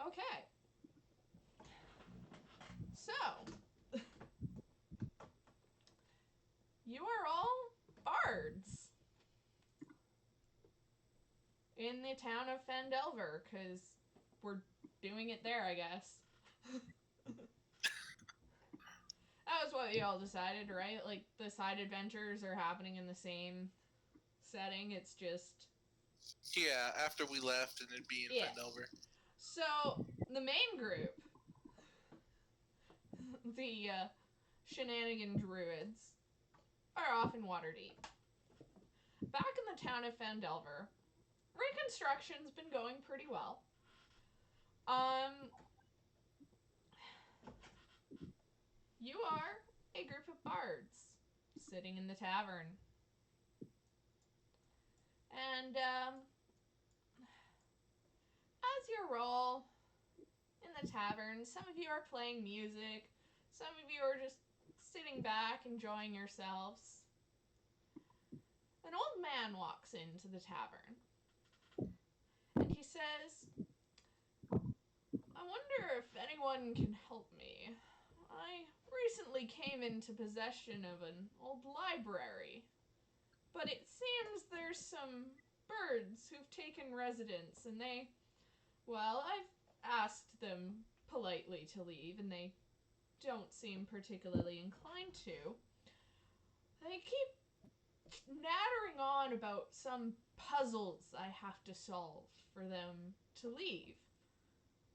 Okay. So, you are all bards in the town of Fendelver, because we're doing it there, I guess. That was what we all decided, right? Like, the side adventures are happening in the same setting, it's just. Yeah, after we left and it being Yeah. Fendelver. So, the main group, the shenanigan druids, are off in Waterdeep. Back in the town of Fendelver, reconstruction's been going pretty well. Um, you are a group of bards sitting in the tavern. And, as you roll in the tavern, some of you are playing music, some of you are just sitting back, enjoying yourselves. An old man walks into the tavern, and he says, I wonder if anyone can help me. I recently came into possession of an old library, but it seems there's some birds who've taken residence, and I've asked them politely to leave, and they don't seem particularly inclined to. They keep nattering on about some puzzles I have to solve for them to leave.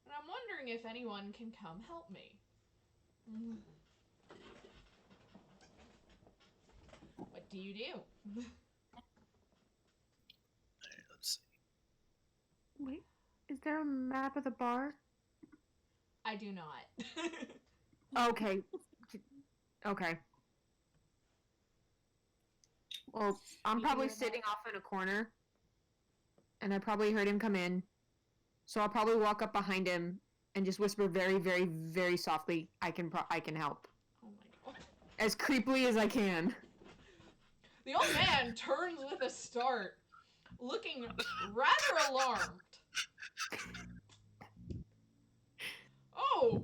And I'm wondering if anyone can come help me. What do you do? Alright, let's see. Wait, is there a map of the bar? I do not. Okay. Okay. Well, I'm probably sitting off in a corner, and I probably heard him come in. So I'll probably walk up behind him and just whisper very, very, very softly, I can help. Oh my god. As creepily as I can. The old man turns with a start, looking rather alarmed. Oh,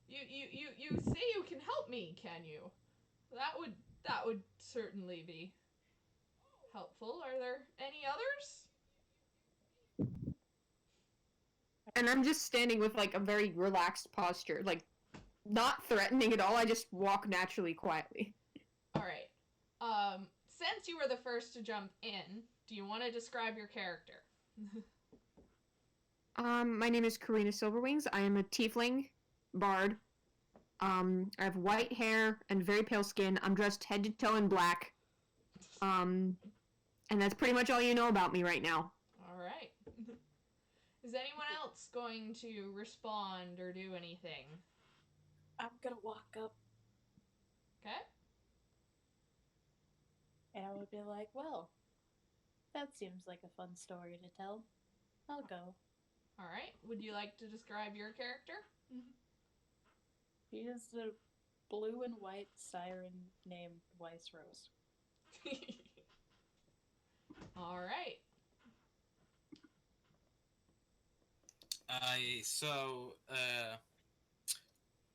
you say you can help me, can you? That would certainly be helpful. Are there any others? And I'm just standing with like a very relaxed posture, like not threatening at all. I just walk naturally, quietly. All right. Since you were the first to jump in, do you want to describe your character? My name is Karina Silverwings. I am a tiefling bard. I have white hair and very pale skin. I'm dressed head to toe in black. And that's pretty much all you know about me right now. All right. Is anyone else going to respond or do anything? I'm gonna walk up. Okay. And I would be like, well, that seems like a fun story to tell. I'll go. All right. Would you like to describe your character? He is a blue and white siren named Weiss Rose. All right.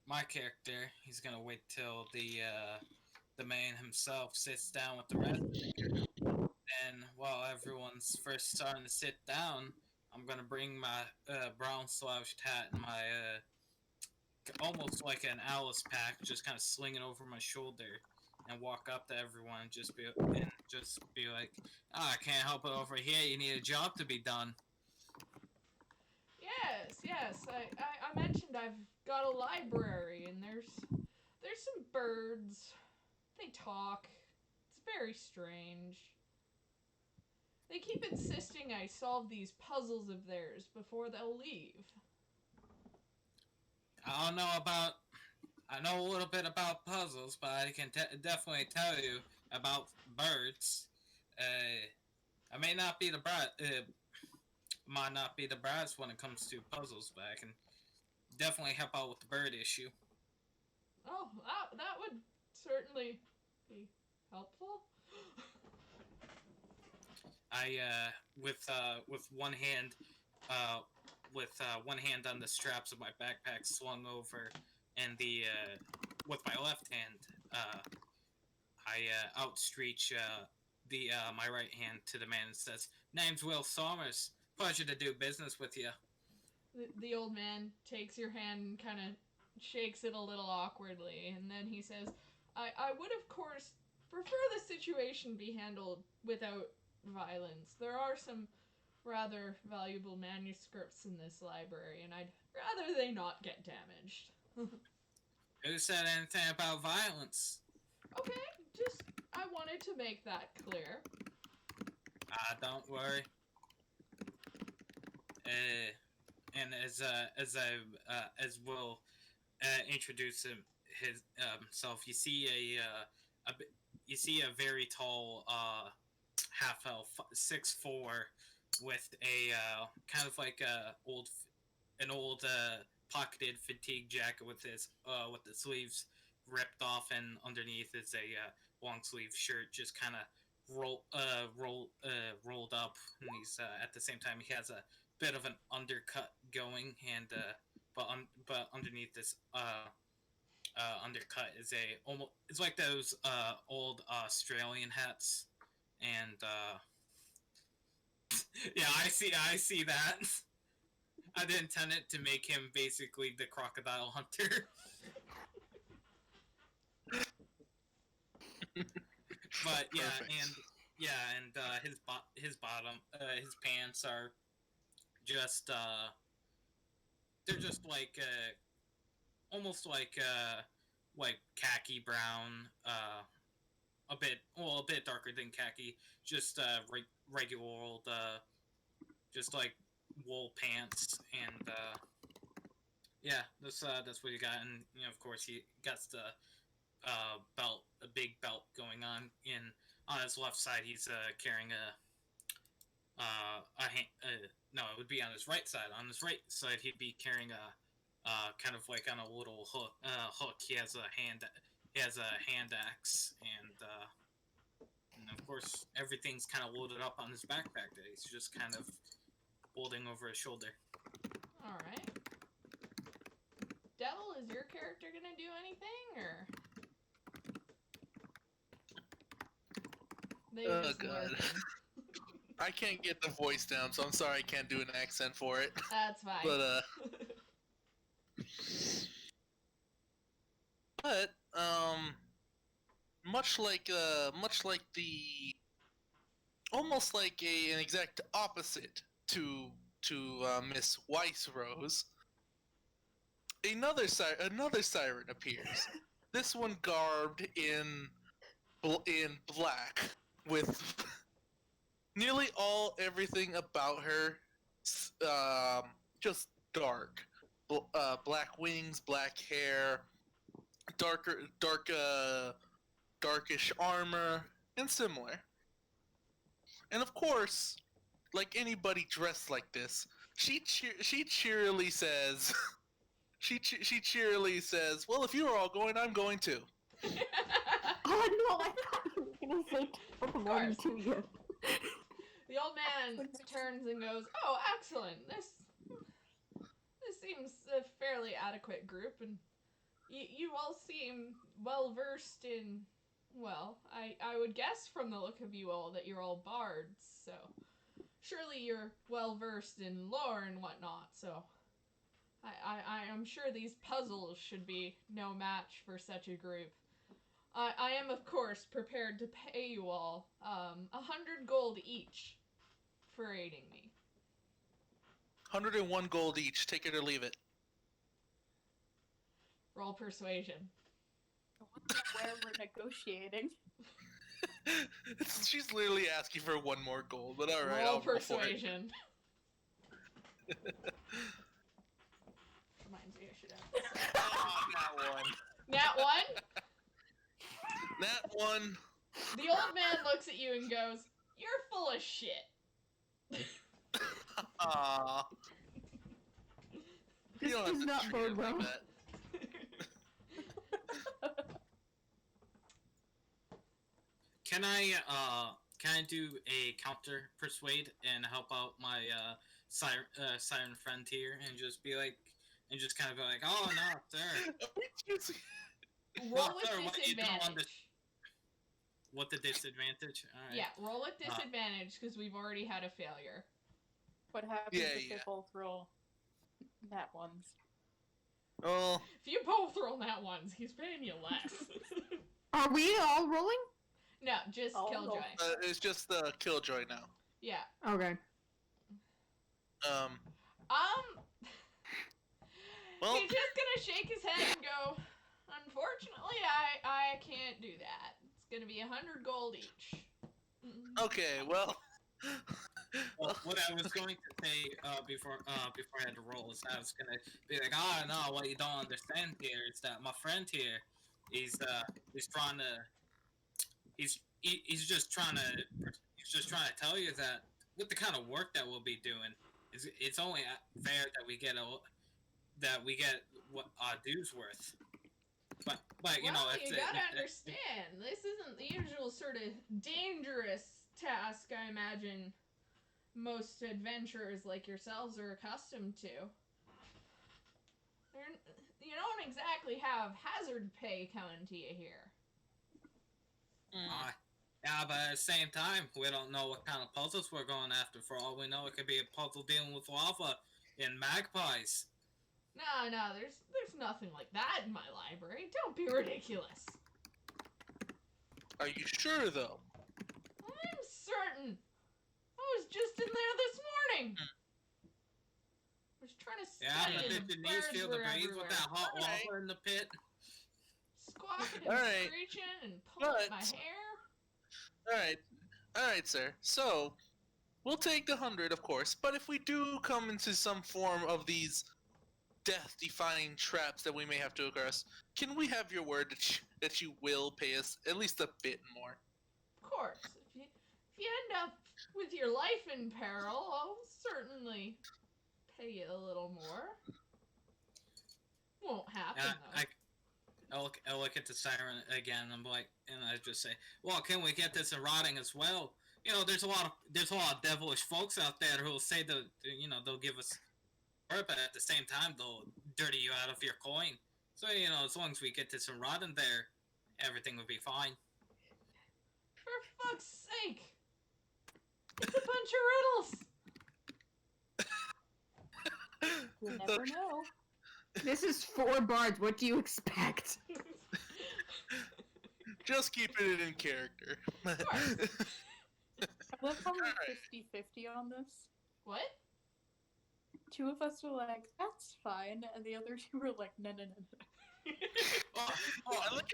My character, he's gonna wait till the man himself sits down with the rest of the group. And while everyone's first starting to sit down, I'm gonna bring my brown slouched hat and my almost like an Alice pack, just kind of sling it over my shoulder, and walk up to everyone and just be like, I can't help it over here. You need a job to be done. Yes. I mentioned I've got a library, and there's some birds. They talk. It's very strange. They keep insisting I solve these puzzles of theirs before they'll leave. I don't know about. I know a little bit about puzzles, but I can definitely tell you about birds. I may not be the might not be the brightest when it comes to puzzles, but I can definitely help out with the bird issue. Oh, that would certainly be helpful. I with one hand with one hand on the straps of my backpack swung over, and with my left hand, I outstretch my right hand to the man and says, "Name's Will Somers. Pleasure to do business with you." The old man takes your hand and kind of shakes it a little awkwardly, and then he says, I would, of course, prefer the situation be handled without violence. There are some rather valuable manuscripts in this library, and I'd rather they not get damaged. Who said anything about violence? Okay, just, I wanted to make that clear. Don't worry. And as Will introduce himself, you see a very tall half elf, 6'4", with a kind of like an old pocketed fatigue jacket with the sleeves ripped off, and underneath is a long sleeve shirt, just kind of rolled up. And he's at the same time he has a bit of an undercut going, and but underneath this undercut is it's like those old Australian hats, and yeah, I see that. I did intend it to make him basically the crocodile hunter. But yeah, Perfect. and his pants are just they're just like almost like khaki brown, a bit darker than khaki, just regular old just like wool pants, and yeah, that's what you got. And of course he got the belt, a big belt going on. On his left side he's carrying no, it would be on his right side. On his right side he'd be carrying a kind of like on a little hook. He has a hand axe, and of course everything's kind of loaded up on his backpack that he's just kind of holding over his shoulder. All right. Devil, is your character gonna do anything, or? They Oh, just God. lurking. I can't get the voice down, so I'm sorry I can't do an accent for it. That's fine. But much like almost like an exact opposite to Miss Weiss Rose, another siren appears. This one garbed in black, with nearly everything about her just dark. Black wings, black hair, darkish armor, and similar. And of course, like anybody dressed like this, she cheerily says, she cheerily says, "Well, if you are all going, I'm going too." Oh no, I thought you were gonna say Pokemon to you. The old man turns and goes, "Oh, excellent. This seems a fairly adequate group, and you all seem well versed in. Well, I would guess from the look of you all that you're all bards, so surely you're well versed in lore and whatnot. So I am sure these puzzles should be no match for such a group. I am, of course, prepared to pay you all 100 gold each for aiding me." 101 gold each. Take it or leave it. Roll persuasion. I wonder where we're negotiating. She's literally asking for one more gold, but all right, Roll I'll roll for it. persuasion. Reminds me I should have. Oh, that one. Nat 1? That one. The old man looks at you and goes, "You're full of shit." Aww. You This don't does have not to treat it bode like well. that. Can I do a counter persuade and help out my Siren Frontier and just be like, and just kind of be like, oh no, sir. Roll No, with sir, what you don't disadvantage. What the disadvantage? All right. Yeah, roll with disadvantage because we've already had a failure. What happens if they both roll nat ones? Oh. If you both roll nat ones, he's paying you less. Are we all rolling? No, just I'll Killjoy. roll. It's just the Killjoy now. Yeah. Okay. Well, He's just gonna shake his head and go, unfortunately, I can't do that. It's gonna be 100 gold each. okay, well. Well, what I was going to say before I had to roll is I was gonna be like, oh no, what you don't understand here is that my friend here, he's trying to, he's just trying to tell you that with the kind of work that we'll be doing, it's only fair that we get what our dues worth. But you know, you gotta understand, this isn't the usual sort of dangerous task I imagine most adventurers like yourselves are accustomed to. You don't exactly have hazard pay coming to you here. Yeah, but at the same time, we don't know what kind of puzzles we're going after. For all we know, it could be a puzzle dealing with lava and magpies. No, there's nothing like that in my library. Don't be ridiculous. Are you sure, though? I'm certain. I was just in there this morning. I was trying to study and the birds feel were the breeze everywhere. with that hot lava in the pit. Squawking and Alright. screeching and pulling my hair. Alright, sir. So, we'll take the 100, of course, but if we do come into some form of these death-defying traps that we may have to address, can we have your word that you will pay us at least a bit more? Of course. If you end up with your life in peril, I'll certainly pay you a little more. Won't happen, though. I'll look at the siren again. And I just say, "Well, can we get this in writing as well? You know, there's a lot of devilish folks out there who'll say they'll give us, but at the same time they'll dirty you out of your coin. So as long as we get this in writing, there, everything will be fine." For fuck's sake! It's a bunch of riddles. You never know. This is 4 bards. What do you expect? Just keeping it in character. Let's call it 50-50 on this. What? 2 of us were like, that's fine, and the other 2 were like, no. I like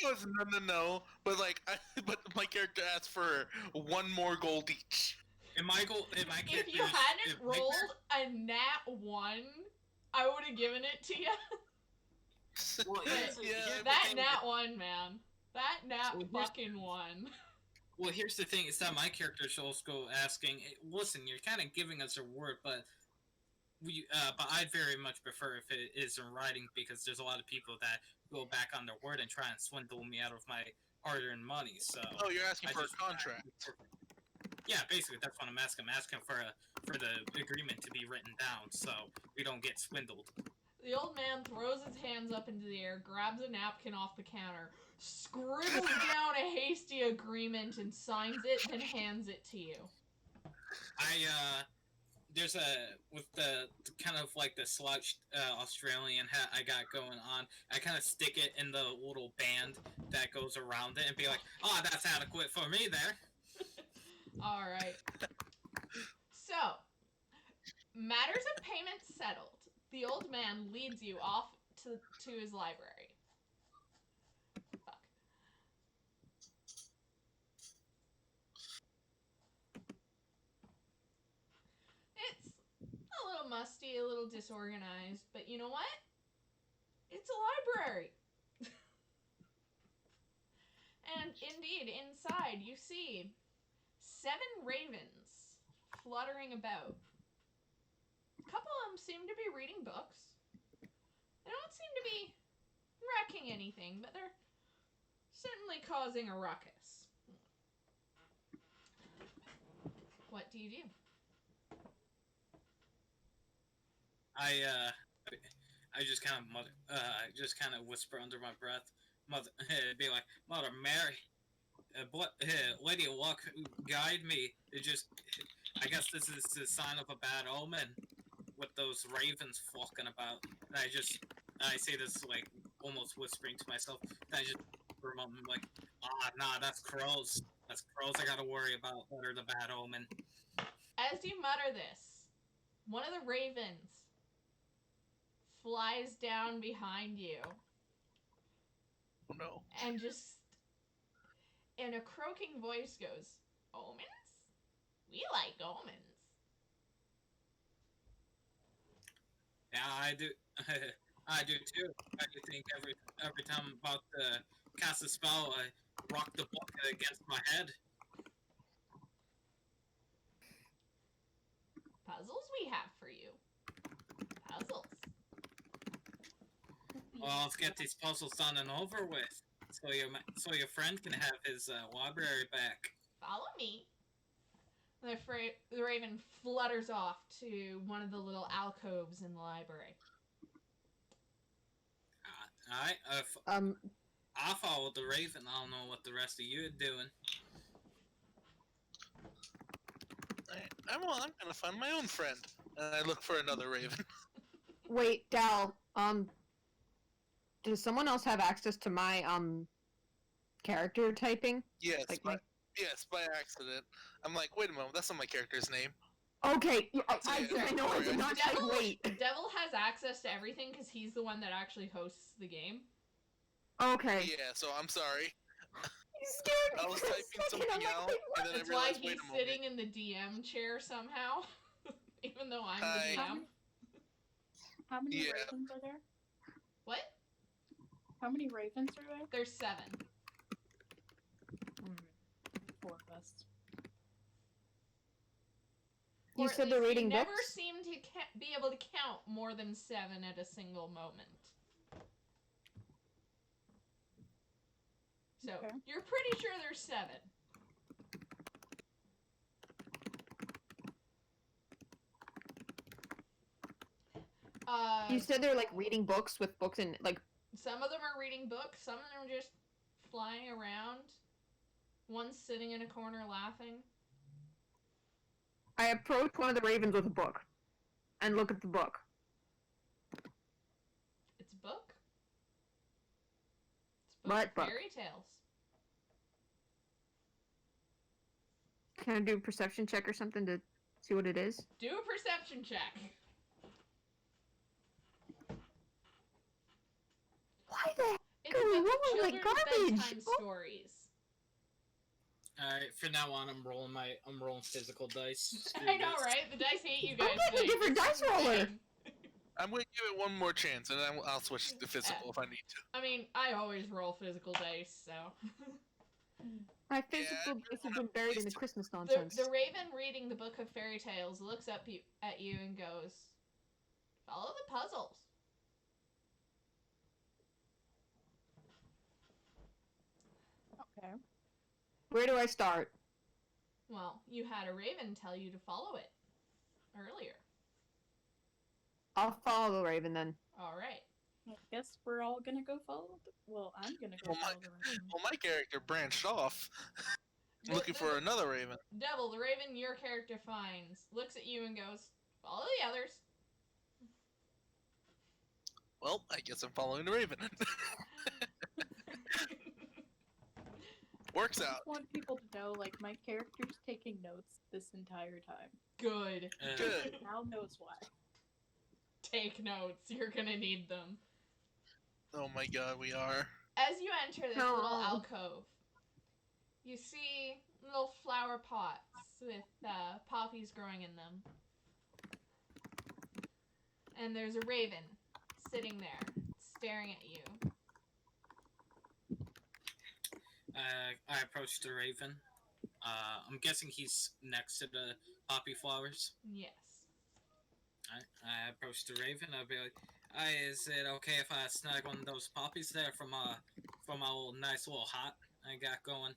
how it's no, but but my character asked for 1 more gold each. If you hadn't rolled a nat 1, I would have given it to you. Well, That nat 1, man. That nat fucking 1. Well, here's the thing: is that my character is also asking, "Listen, you're kind of giving us your word, but I'd very much prefer if it is in writing because there's a lot of people that go back on their word and try and swindle me out of my hard-earned money." So. Oh, you're asking for a contract. Yeah, basically that's what I'm asking. I'm asking for the agreement to be written down so we don't get swindled. The old man throws his hands up into the air, grabs a napkin off the counter, scribbles down a hasty agreement, and signs it, then hands it to you. There's with the kind of like the slouched Australian hat I got going on, I kind of stick it in the little band that goes around it and be like, "Oh, that's adequate for me there." Alright. So, matters of payment settled. The old man leads you off to his library. Fuck. It's a little musty, a little disorganized, but you know what? It's a library. And indeed, inside you see 7 ravens fluttering about. A couple of them seem to be reading books. They don't seem to be wrecking anything, but they're certainly causing a ruckus. What do you do? I just kind of just kind of whisper under my breath, mother, be like, Mother Mary, Lady of Luck, guide me. It just, I guess this is the sign of a bad omen, with those ravens flocking about. And I say this like almost whispering to myself. And I just, for a moment, like, nah, that's crows. That's crows I gotta worry about. That are the bad omen. As you mutter this, one of the ravens flies down behind you Oh no. and just, in a croaking voice, goes, "Omens? We like omens." Yeah, I do. I do too. I do think every time I'm about to cast a spell, I rock the book against my head. Puzzles we have for you. Puzzles. Well, let's get these puzzles done and over with, so your friend can have his library back. Follow me. The raven flutters off to one of the little alcoves in the library. I followed the raven. I don't know what the rest of you are doing. I'm gonna find my own friend, and I look for another raven. Wait, Dal. Does someone else have access to my character typing? Yes, Like yes, by accident. I'm like, wait a moment, that's not my character's name. Okay, I Yeah, know I did not type wait. Devil has access to everything because he's the one that actually hosts the game. Okay. Yeah, so I'm sorry. You scared me I was for a typing second. something I'm like, out, wait, and then That's I why realized, he's wait a moment. sitting in the DM chair somehow, even though I'm Hi. the DM. How many Yeah. ravens are there? What? How many ravens are there? There's 7. 4 of us. You Or at said they're least reading you never books? seem to be able to count more than 7 at a single moment. So, Okay. you're pretty sure there's 7. You said they're like reading books with books and like. Some of them are reading books, some of them are just flying around. One's sitting in a corner laughing. I approach one of the ravens with a book, and look at the book. It's a book. It's a What of book? fairy tales. Can I do a perception check or something to see what it is? Do a perception check. Why the heck? It's a Ooh, book what of was that children's garbage? bedtime Oh. stories. Alright, from now on, I'm rolling physical dice. Screw I know, this. right? The dice hate you guys. I'm getting a tonight. different This dice is roller. insane. I'm gonna give it one more chance, and then I'll switch to physical if I need to. I mean, I always roll physical dice, so. My physical dice have been buried in the Christmas the, nonsense. the raven reading the book of fairy tales looks up at you and goes, "Follow the puzzles." Okay. Where do I start? Well, you had a raven tell you to follow it earlier. I'll follow the raven then. All right. I guess we're all gonna go follow the. Well, I'm gonna go Well, follow the raven. Well, my character branched off, The- looking for another raven. Devil, the raven your character finds, looks at you and goes, "Follow the others." Well, I guess I'm following the raven. Works I out. just want people to know, like, my character's taking notes this entire time. Good. Good. Al knows why. Take notes. You're gonna need them. Oh my god, we are. As you enter this No. little alcove, you see little flower pots with poppies growing in them. And there's a raven sitting there, staring at you. I approached the raven. I'm guessing he's next to the poppy flowers. Yes. I approached the raven. I'll be like, "Hey, is it okay if I snag one of those poppies there from my little nice little hut I got going?"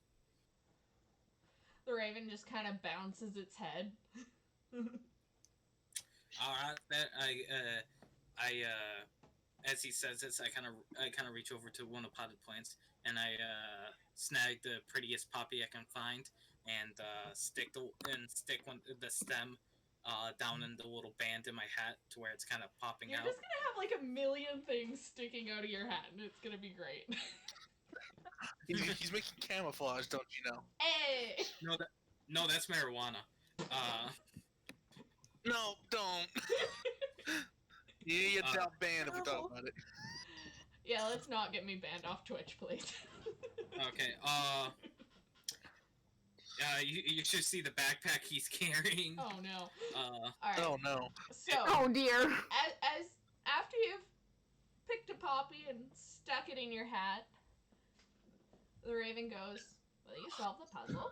The raven just kind of bounces its head. All right, that as he says this, I kind of reach over to one of the potted plants and I snag the prettiest poppy I can find and stick the stem down in the little band in my hat to where it's kind of popping You're out. just gonna have like a million things sticking out of your hat, and it's gonna be great. He's making camouflage, don't you know? Hey! No, that's marijuana. No, don't. You get out banned if we talk about it. Yeah, let's not get me banned off Twitch, please. Okay. You should see the backpack he's carrying. Oh no. Uh. Alright. Oh no. So, Oh dear. as after you've picked a poppy and stuck it in your hat, the raven goes, "Will you solve the puzzle?"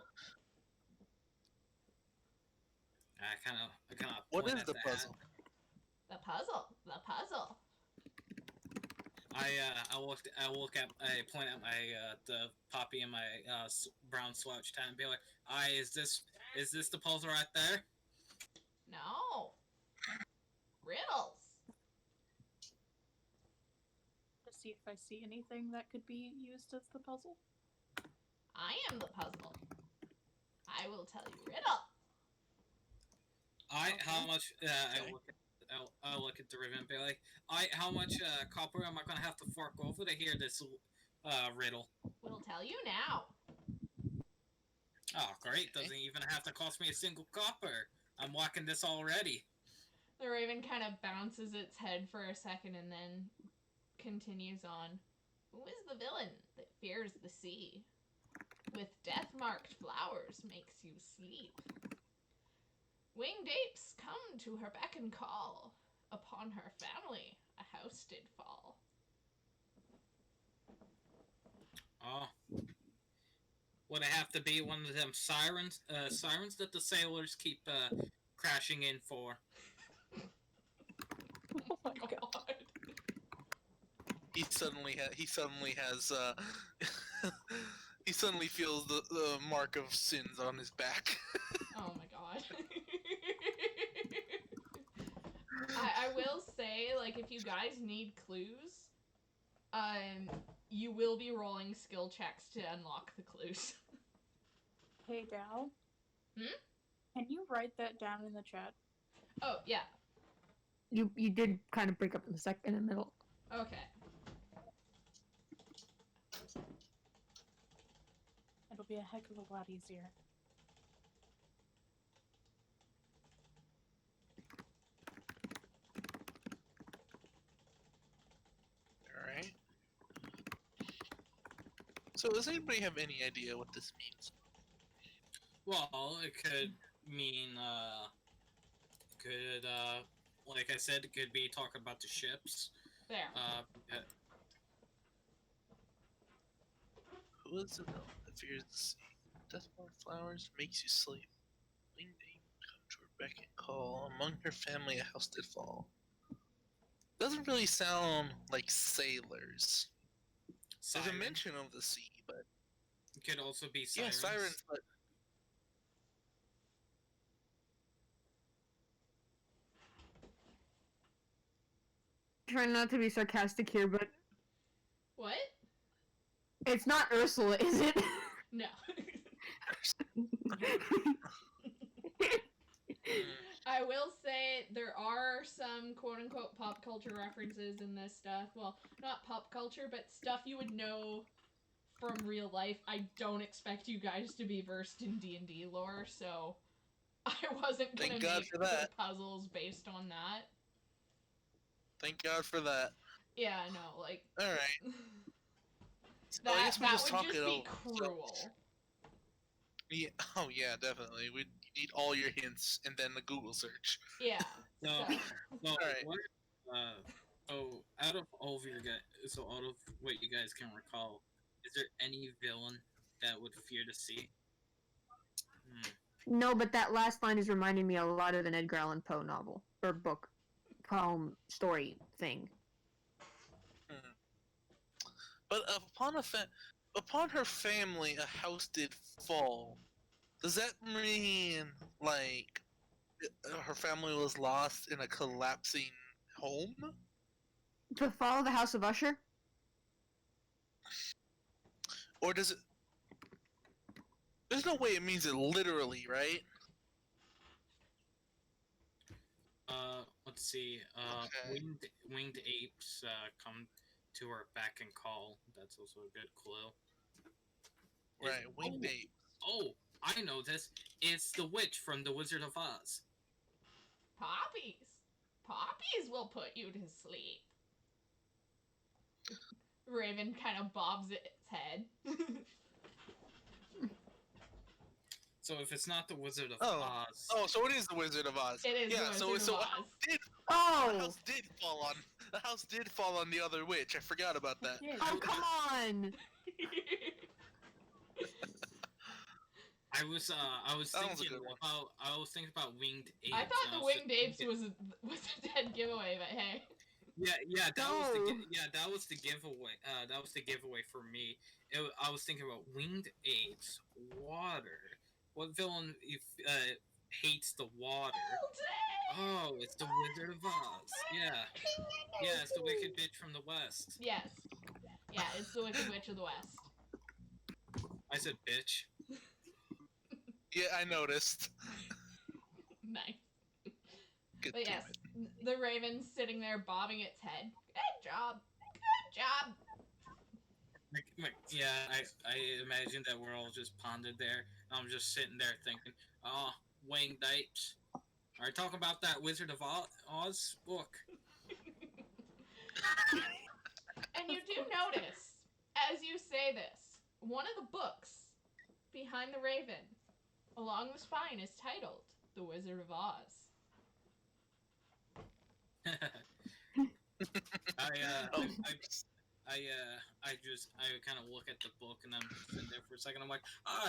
I kind of. What is the puzzle? The puzzle. The puzzle. I point at my the poppy in my brown slouch hat and be like, is this the puzzle right there? No. Riddles. To see if I see anything that could be used as the puzzle. I am the puzzle. I will tell you riddle. How much? I'll look at the ribbon and be like, how much copper am I gonna have to fork over to hear this riddle? We'll tell you now. Oh, great! Doesn't even have to cost me a single copper. I'm walking this already. The raven kind of bounces its head for a second and then continues on. Who is the villain that fears the sea? With death-marked flowers makes you sleep. Winged apes come to her beck and call. Upon her family a house did fall. Oh. Would it have to be one of them sirens that the sailors keep crashing in for? Oh my god. He suddenly has he suddenly feels the mark of sins on his back. Oh my god. I will say, like, if you guys need clues, you will be rolling skill checks to unlock the clues. Hey, Dal. Hmm? Can you write that down in the chat? Oh, yeah. You did kind of break up in the middle. Okay. It'll be a heck of a lot easier. Alright. So does anybody have any idea what this means? Well, it could mean, like I said, it could be talking about the ships. There. Who is the villain that fears the sea? Deathborn flowers makes you sleep. Winged ape come to her beck and call. Among her family a house did fall. Doesn't really sound like sailors. There's a Siren. mention of the sea, but It could also be yeah, sirens. sirens. But Trying not to be sarcastic here, but What? it's not Ursula, is it? No. I will say there are some quote-unquote pop culture references in this stuff. Well, not pop culture, but stuff you would know from real life. I don't expect you guys to be versed in D&D lore, so I wasn't gonna Thank God make for the that. puzzles based on that. thank God for that. Yeah, no, like Alright. So I that guess we that just would talk just it be over. So- cruel. Yeah, oh yeah, definitely. We need all your hints and then the Google search. Yeah. No, So, no. Alright. What? Out of all of your guys, out of what you guys can recall, is there any villain that would fear the sea? No, but that last line is reminding me a lot of an Edgar Allan Poe novel or book, poem, story thing. But upon her family, a house did fall. Does that mean like her family was lost in a collapsing home? To follow the House of Usher? Or does it? There's no way it means it literally, right? Let's see. Okay. Winged apes come to her beck and call. That's also a good clue. Right, winged ape. Oh, I know this. It's the witch from The Wizard of Oz. Poppies. Poppies will put you to sleep. Raven kind of bobs its head. So if it's not The Wizard of Oh. Oz, Oh, so it is the Wizard of Oz. It is Yeah, the so Wizard so of the Oz. the Oh! house did fall on the house did fall on the other witch. I forgot about that. Yeah. Oh, come on! I was That was a thinking good one. about winged apes. I thought and the was winged just apes thinking- was a dead giveaway, but hey. Yeah, that was the No. that was the giveaway. That was the giveaway for me. I was thinking about winged apes, water. What villain hates the water? Oh, it's the Wizard of Oz. Yeah, it's the Wicked Bitch from the West. Yes. Yeah, it's the Wicked Witch of the West. I said bitch. Yeah, I noticed. Nice. Good But damn yes, it. the raven's sitting there bobbing its head. Good job. Good job. Yeah, I imagine that we're all just pondered there. I'm just sitting there thinking, oh, winged apes. Are you talking about that Wizard of Oz book? And you do notice, as you say this, one of the books behind the raven, along the spine, is titled The Wizard of Oz. Oh, I kind of look at the book and I'm sitting there for a second. I'm like,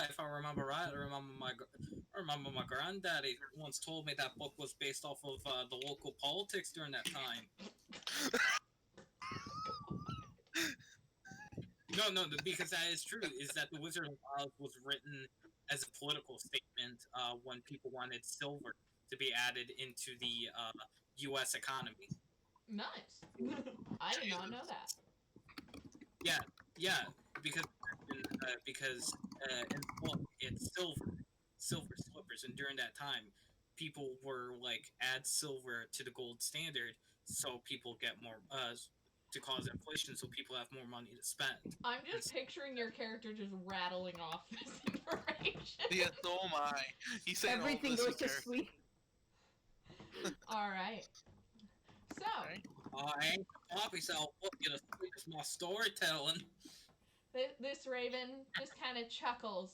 if I remember right, I remember my granddaddy once told me that book was based off of the local politics during that time. No, because that is true. Is that the Wizard of Oz was written as a political statement when people wanted silver to be added into the U.S. economy. Nice. I did not know that. Yeah, because in the book it's silver slippers, and during that time, people were like add silver to the gold standard, so people get more to cause inflation, so people have more money to spend. I'm just picturing your character just rattling off this information. Yeah, so am I. He's saying Everything all this goes in to character. sleep. Alright. So, Alright. I ain't the poppy cell book, it's my storytelling. this raven just kind of chuckles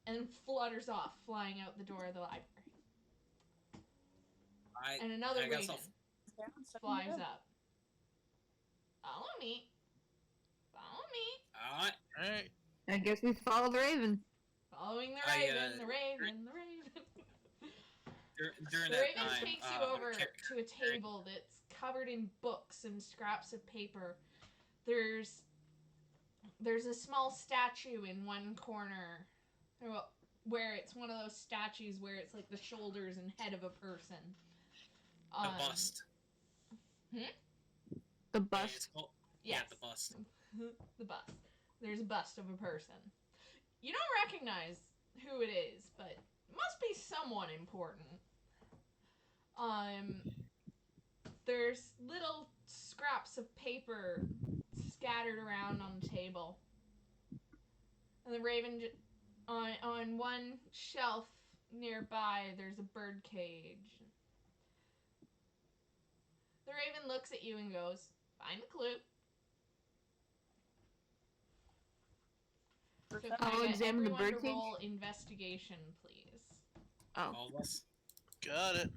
and flutters off, flying out the door of the library. And another I guess raven flies up. Follow me. Follow me. Alright. I guess we follow the Raven. Following the I, raven, the raven, the raven. During The that raven time, takes you over to a table that's covered in books and scraps of paper. There's a small statue in one corner, where it's one of those statues where it's like the shoulders and head of a person. the bust. The Yeah, bust. it's called- Yes. Yeah, the bust. The bust. There's a bust of a person. You don't recognize who it is, but it must be someone important. There's little scraps of paper scattered around on the table. And the raven, on one shelf nearby, there's a bird cage. The raven looks at you and goes, "Find the clue." So can I'll I get examine the everyone bird to cage. roll investigation, please? Oh. All of us. Got it.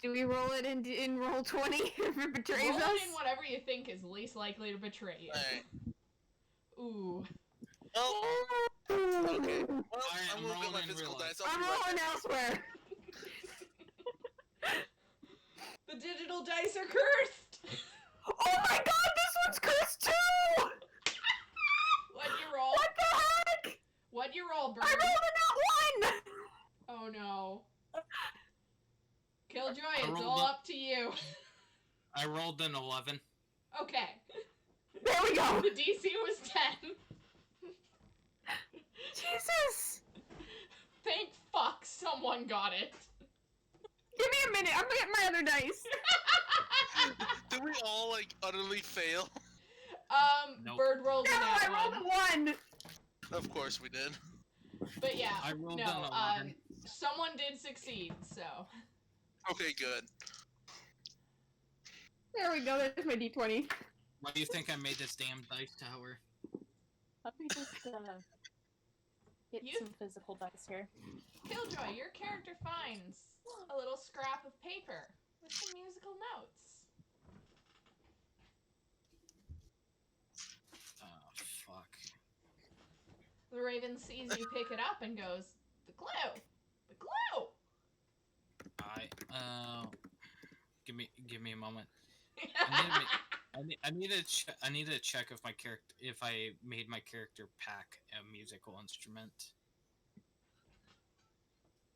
Do we roll it in roll 20 if it betrays Roll us? in whatever you think is least likely to betray you. Alright. Ooh. Well, okay. Well, Alright, I'm I'm gonna get my rolling in physical real dice. I'm I'll be right rolling back. elsewhere. The digital dice are cursed! Oh my god, this one's cursed too! What'd you roll? What the heck? What'd you roll, bird? I rolled a nat 1! Oh no. Killjoy, I it's rolled all a- up to you. I rolled an 11. Okay. There we go. The DC was 10. Jesus. Thank fuck someone got it. Give me a minute. I'm gonna get my other dice. Did we all like utterly fail? Nope. Bird rolled No, in that I rolled one. a 1. Of course we did. But yeah, I rolled no, down a 11. someone did succeed, so. Okay, good. There we go. There's my D20. Why do you think I made this damn dice tower? Let me just get You- some physical dice here. Killjoy, your character finds a little scrap of paper with some musical notes. Oh, fuck. The raven sees you pick it up and goes, "The clue! The clue!" Give me a moment. I need to check if I made my character pack a musical instrument.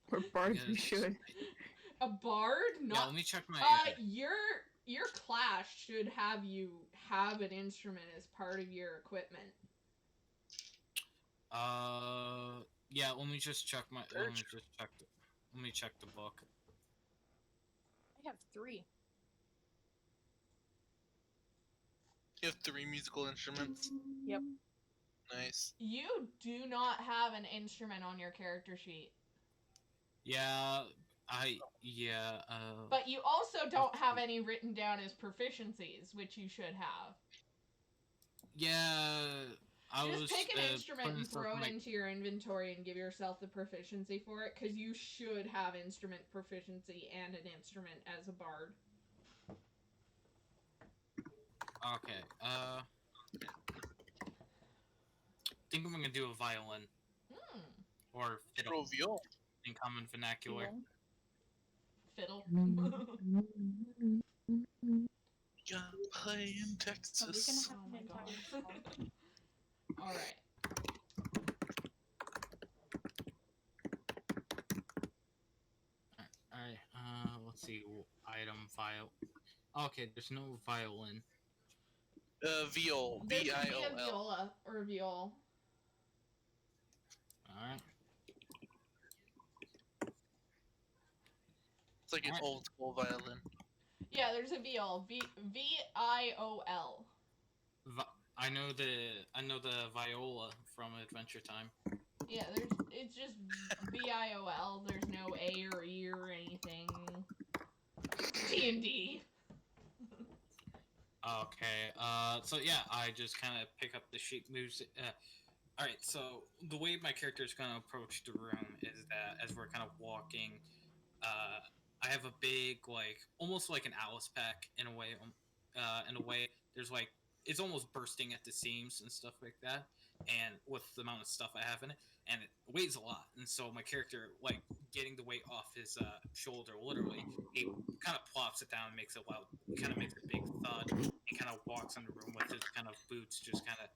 For bards, we Because should. A bard? Yeah, Not. let me check my. Your class should have you have an instrument as part of your equipment. Yeah. Let me just check my. Let me check the book. I have 3. You have 3 musical instruments. Yep. Nice. You do not have an instrument on your character sheet. Yeah. But you also don't have any written down as proficiencies, which you should have. Yeah. Just pick an instrument putting and stuff throw in it my- into your inventory and give yourself the proficiency for it, because you should have instrument proficiency and an instrument as a bard. Okay. Think I'm gonna do a violin Hmm. or fiddle Throw viol. in common vernacular. Yeah. Fiddle. Yeah, play in Are we Texas. gonna have Oh an my entire God. song? Alright. Alright, let's see. Item viol. Okay, there's no violin. Viol. There should be a V-I-O-L. viola or a viol. Alright. It's like an Alright. old school violin. Yeah, there's a viol. V-I-O-L. I know the viola from Adventure Time. Yeah, it's just V-I-O-L. There's no A or E or anything. D&D. Okay, so yeah, I just kind of pick up the sheet music. Alright, so the way my character is going to approach the room is that as we're kind of walking, I have a big, like, almost like an Alice pack in a way. There's like, it's almost bursting at the seams and stuff like that. And with the amount of stuff I have in it, and it weighs a lot. And so my character, like, getting the weight off his shoulder, literally, he kind of plops it down and makes it loud, kind of makes a big thud, and kind of walks in the room with his kind of boots just kind of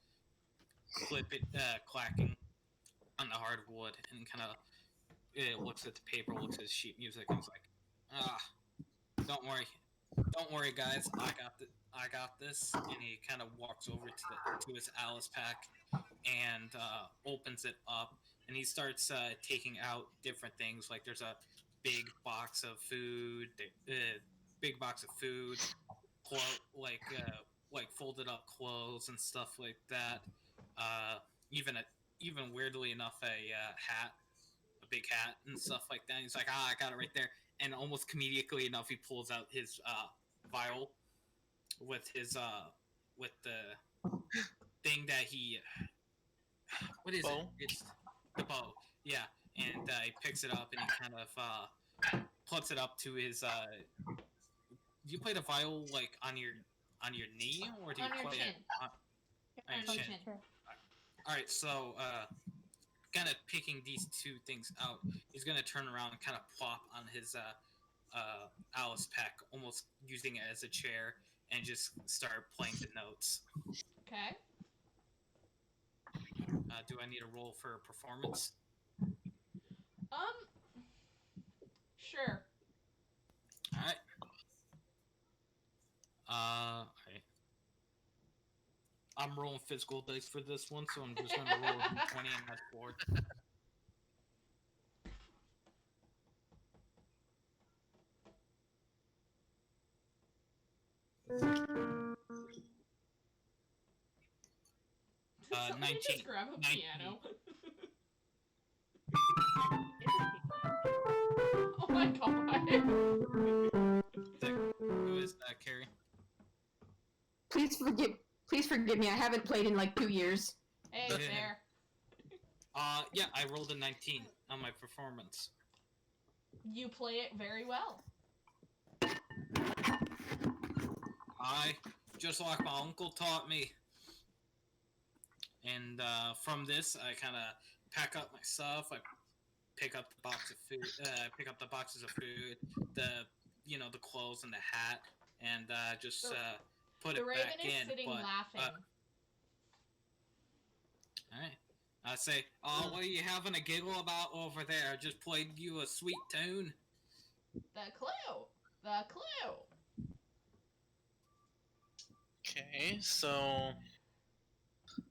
clacking on the hardwood, and kind of looks at the paper, looks at his sheet music, and is like, don't worry, guys, I got this. And he kind of walks over to his Alice pack and opens it up, and he starts taking out different things. Like there's a big box of food, like folded up clothes and stuff like that. Even weirdly enough, a big hat and stuff like that. He's like, I got it right there. And almost comedically enough, he pulls out his vial with his with the thing that he what is Bow? it? It's the bow. Yeah, and he picks it up and he kind of puts it up to his. Do you play the viol like on your knee, or do you On your play chin. it on your On your chin? chin. All right, so kind of picking these two things out, he's gonna turn around and kind of plop on his Alice pack, almost using it as a chair, and just start playing the notes. Okay. Do I need a roll for performance? Sure. All right. All right. I'm rolling physical dice for this one, so I'm just gonna roll a d20 and add 4. Did somebody 19. just grab a 19. piano? Oh my god. Who is that, Carrie? Please forgive me. I haven't played in like 2 years. Hey, Yeah. there. Yeah, I rolled a 19 on my performance. You play it very well. Just like my uncle taught me. And from this, I kind of pack up my stuff. I pick up the box of food. Pick up the boxes of food, the clothes and the hat, and just put The it Raven back is in. sitting But laughing. all right, I say, "Oh, what are you having a giggle about over there? I just played you a sweet tune." The clue. The clue. Okay, so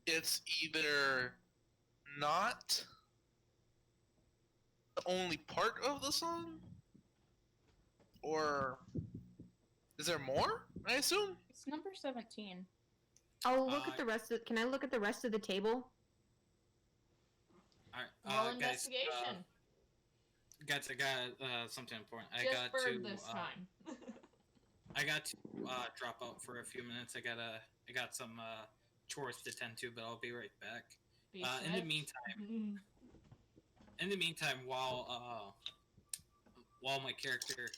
it's either not the only part of the song, or is there more? I assume. It's number 17. I'll look at the rest of. Can I look at the rest of the table? All right, Roll guys, investigation. guys, I got something important. I Just got bird to. this time. I got to drop out for a few minutes. I got some chores to tend to, but I'll be right back. Be In the swift. meantime, while my character,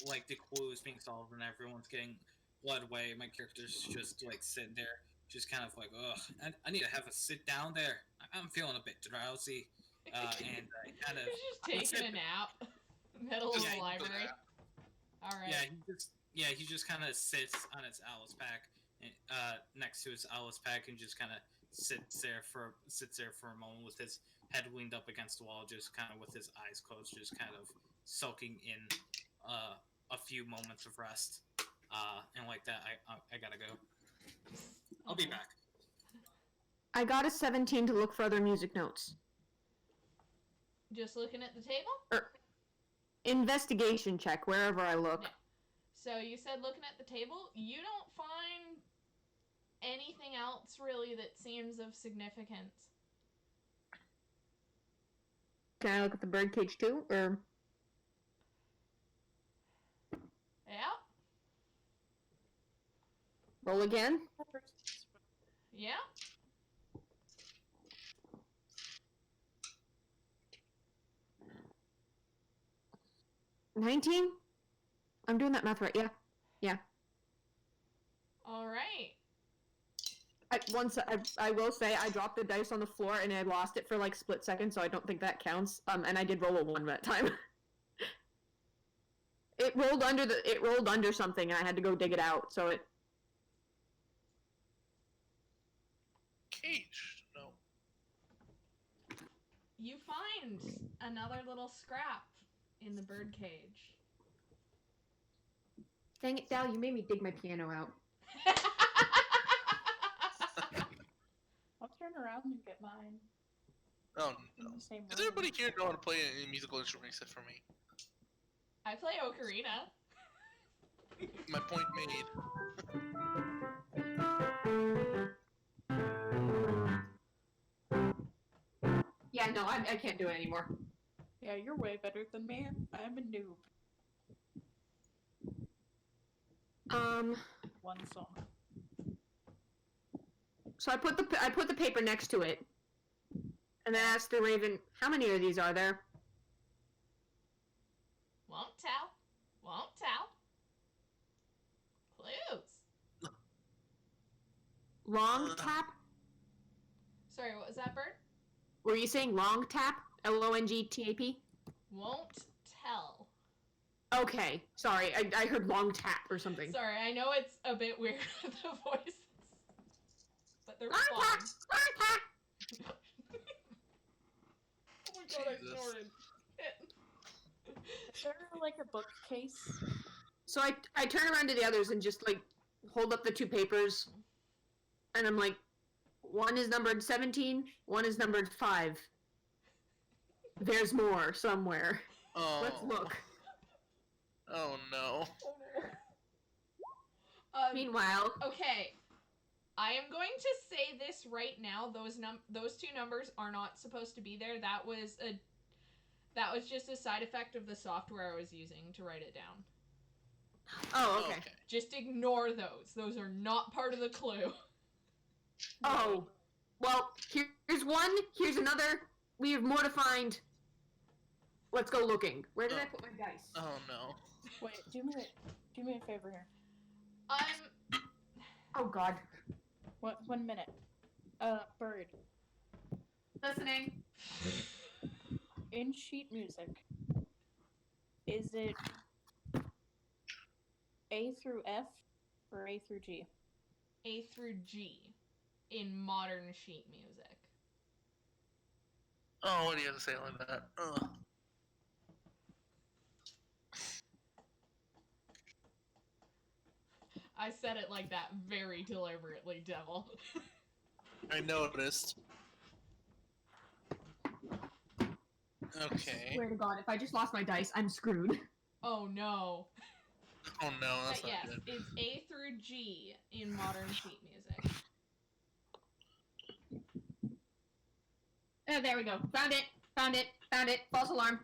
like the clue is being solved and everyone's getting led away, my character's just like sitting there, just kind of like, ugh, I need to have a sit down there. I'm feeling a bit drowsy, and I kind of. He's just taking a nap. Middle of the library. Alright. He just kind of sits on his Alice pack, next to his Alice pack, and just kind of sits there for a moment with his head leaned up against the wall, just kind of with his eyes closed, just kind of soaking in a few moments of rest. And like that, I gotta go. I'll be back. I got a 17 to look for other music notes. Just looking at the table? Investigation check wherever I look. No. So you said looking at the table, you don't find anything else really that seems of significance. Can I look at the birdcage too, or? Yeah? Roll again? Yeah? $19? I'm doing that math right, yeah. Alright. I will say I dropped the dice on the floor and I lost it for like split second, so I don't think that counts. And I did roll a 1 that time. It rolled under something and I had to go dig it out, so it. Cage. No. You find another little scrap in the birdcage. Dang it, Dal, you made me dig my piano out. I'll turn around and get mine. Oh In no. the same Does room. everybody here know how to play any musical instrument except for me? I play ocarina. My point made. Yeah, no, I can't do it anymore. Yeah, you're way better than me. I'm a noob. One song. So I put the paper next to it, and then asked the Raven, "How many of these are there?" Won't tell. Won't tell. Clues. Long tap? Sorry, what was that, Bird? Were you saying long tap? LONGTAP? Won't tell. Okay, sorry, I heard long tap or something. Sorry, I know it's a bit weird with the voices. But they're Long fun. tap! Long tap! Oh my god, I Jesus. snorted. Is there like a bookcase? So I turn around to the others and just like hold up the 2 papers. And I'm like, one is numbered 17, one is numbered 5. There's more somewhere. Oh. Let's look. Oh no. Meanwhile, Okay. I am going to say this right now. Those two numbers are not supposed to be there. That was just a side effect of the software I was using to write it down. oh, okay. Just ignore those. Those are not part of the clue. Oh, well, here's one, here's another. We have more to find. Let's go looking. Where did I put my dice? Oh no. Wait, do me a favor here. Oh god. 1 minute. Bird. Listening. In sheet music, is it A through F or A through G? A through G in modern sheet music. Oh, what do you have to say like that? Ugh. I said it like that very deliberately, Devil. I noticed. Okay. Swear to god, if I just lost my dice, I'm screwed. Oh no. Oh no, that's But not yes, good. it's A through G in modern sheet music. Oh, there we go. Found it. Found it. Found it. False alarm.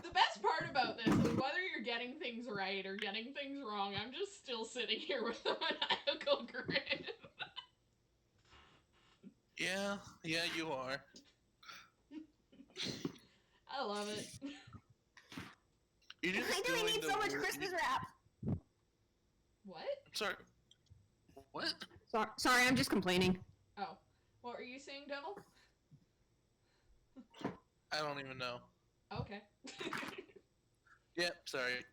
The best part about this is whether you're getting things right or getting things wrong, I'm just still sitting here with a maniacal grin. Yeah, you are. I love it. You're just Why do I doing need the so much word- Christmas wrap? What? Sorry. What? Sorry, I'm just complaining. Oh. What were you saying, Devil? I don't even know. Okay. Yep, sorry.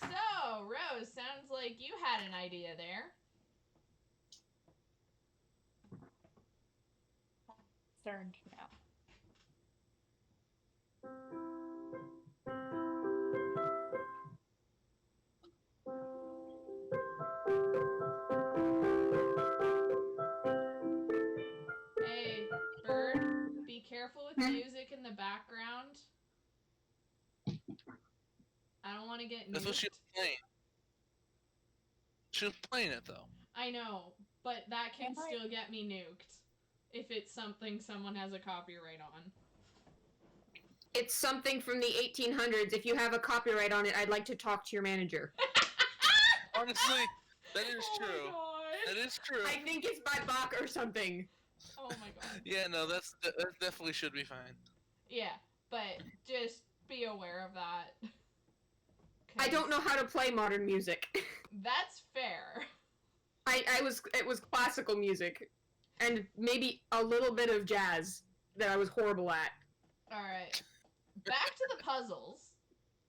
So, Rose, sounds like you had an idea there. Concerned now. Hey, Bird, be careful with music in the background. I don't want to get That's what she nuked. was playing. She was playing it though. I know, but that can Am I- still get me nuked. If it's something someone has a copyright on. It's something from the 1800s. If you have a copyright on it, I'd like to talk to your manager. Honestly, that is Oh my true. god. That is true. I think it's by Bach or something. Oh my god. Yeah, no, that definitely should be fine. Yeah, but just be aware of that. I don't know how to play modern music. That's fair. It was classical music, and maybe a little bit of jazz that I was horrible at. Alright. Back to the puzzles.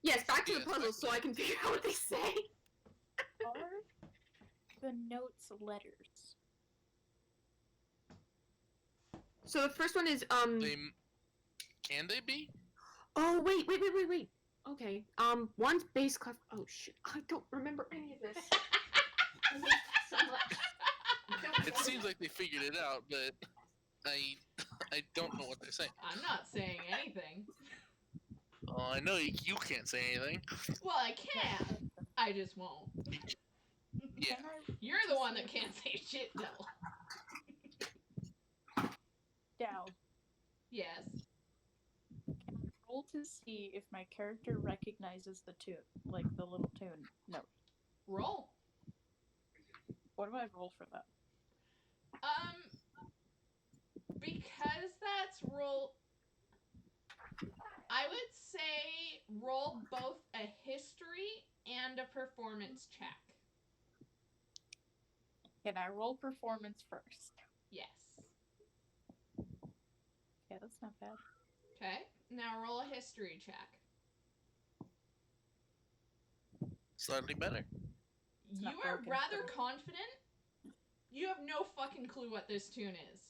Yes, back to the Yes, puzzles so I can figure out what they say. Are the notes letters? So the first one is Can they be? Oh wait. Okay. One's bass clef. Oh shit. I don't remember any of this. I hate so much. It seems like they figured it out, but I don't know what they're saying. I'm not saying anything. Oh, I know you can't say anything. Well, I can. I just won't. Yeah. Can I You're the one that can't say shit, Devil. down? Yes. Can I roll to see if my character recognizes the tune, like the little tune note? Roll. What do I roll for that? Because that's roll. I would say roll both a history and a performance check. Can I roll performance first? Yes. Yeah, that's not bad. Okay. Now roll a history check. Slightly better. It's You not are broken, rather so- confident. You have no fucking clue what this tune is.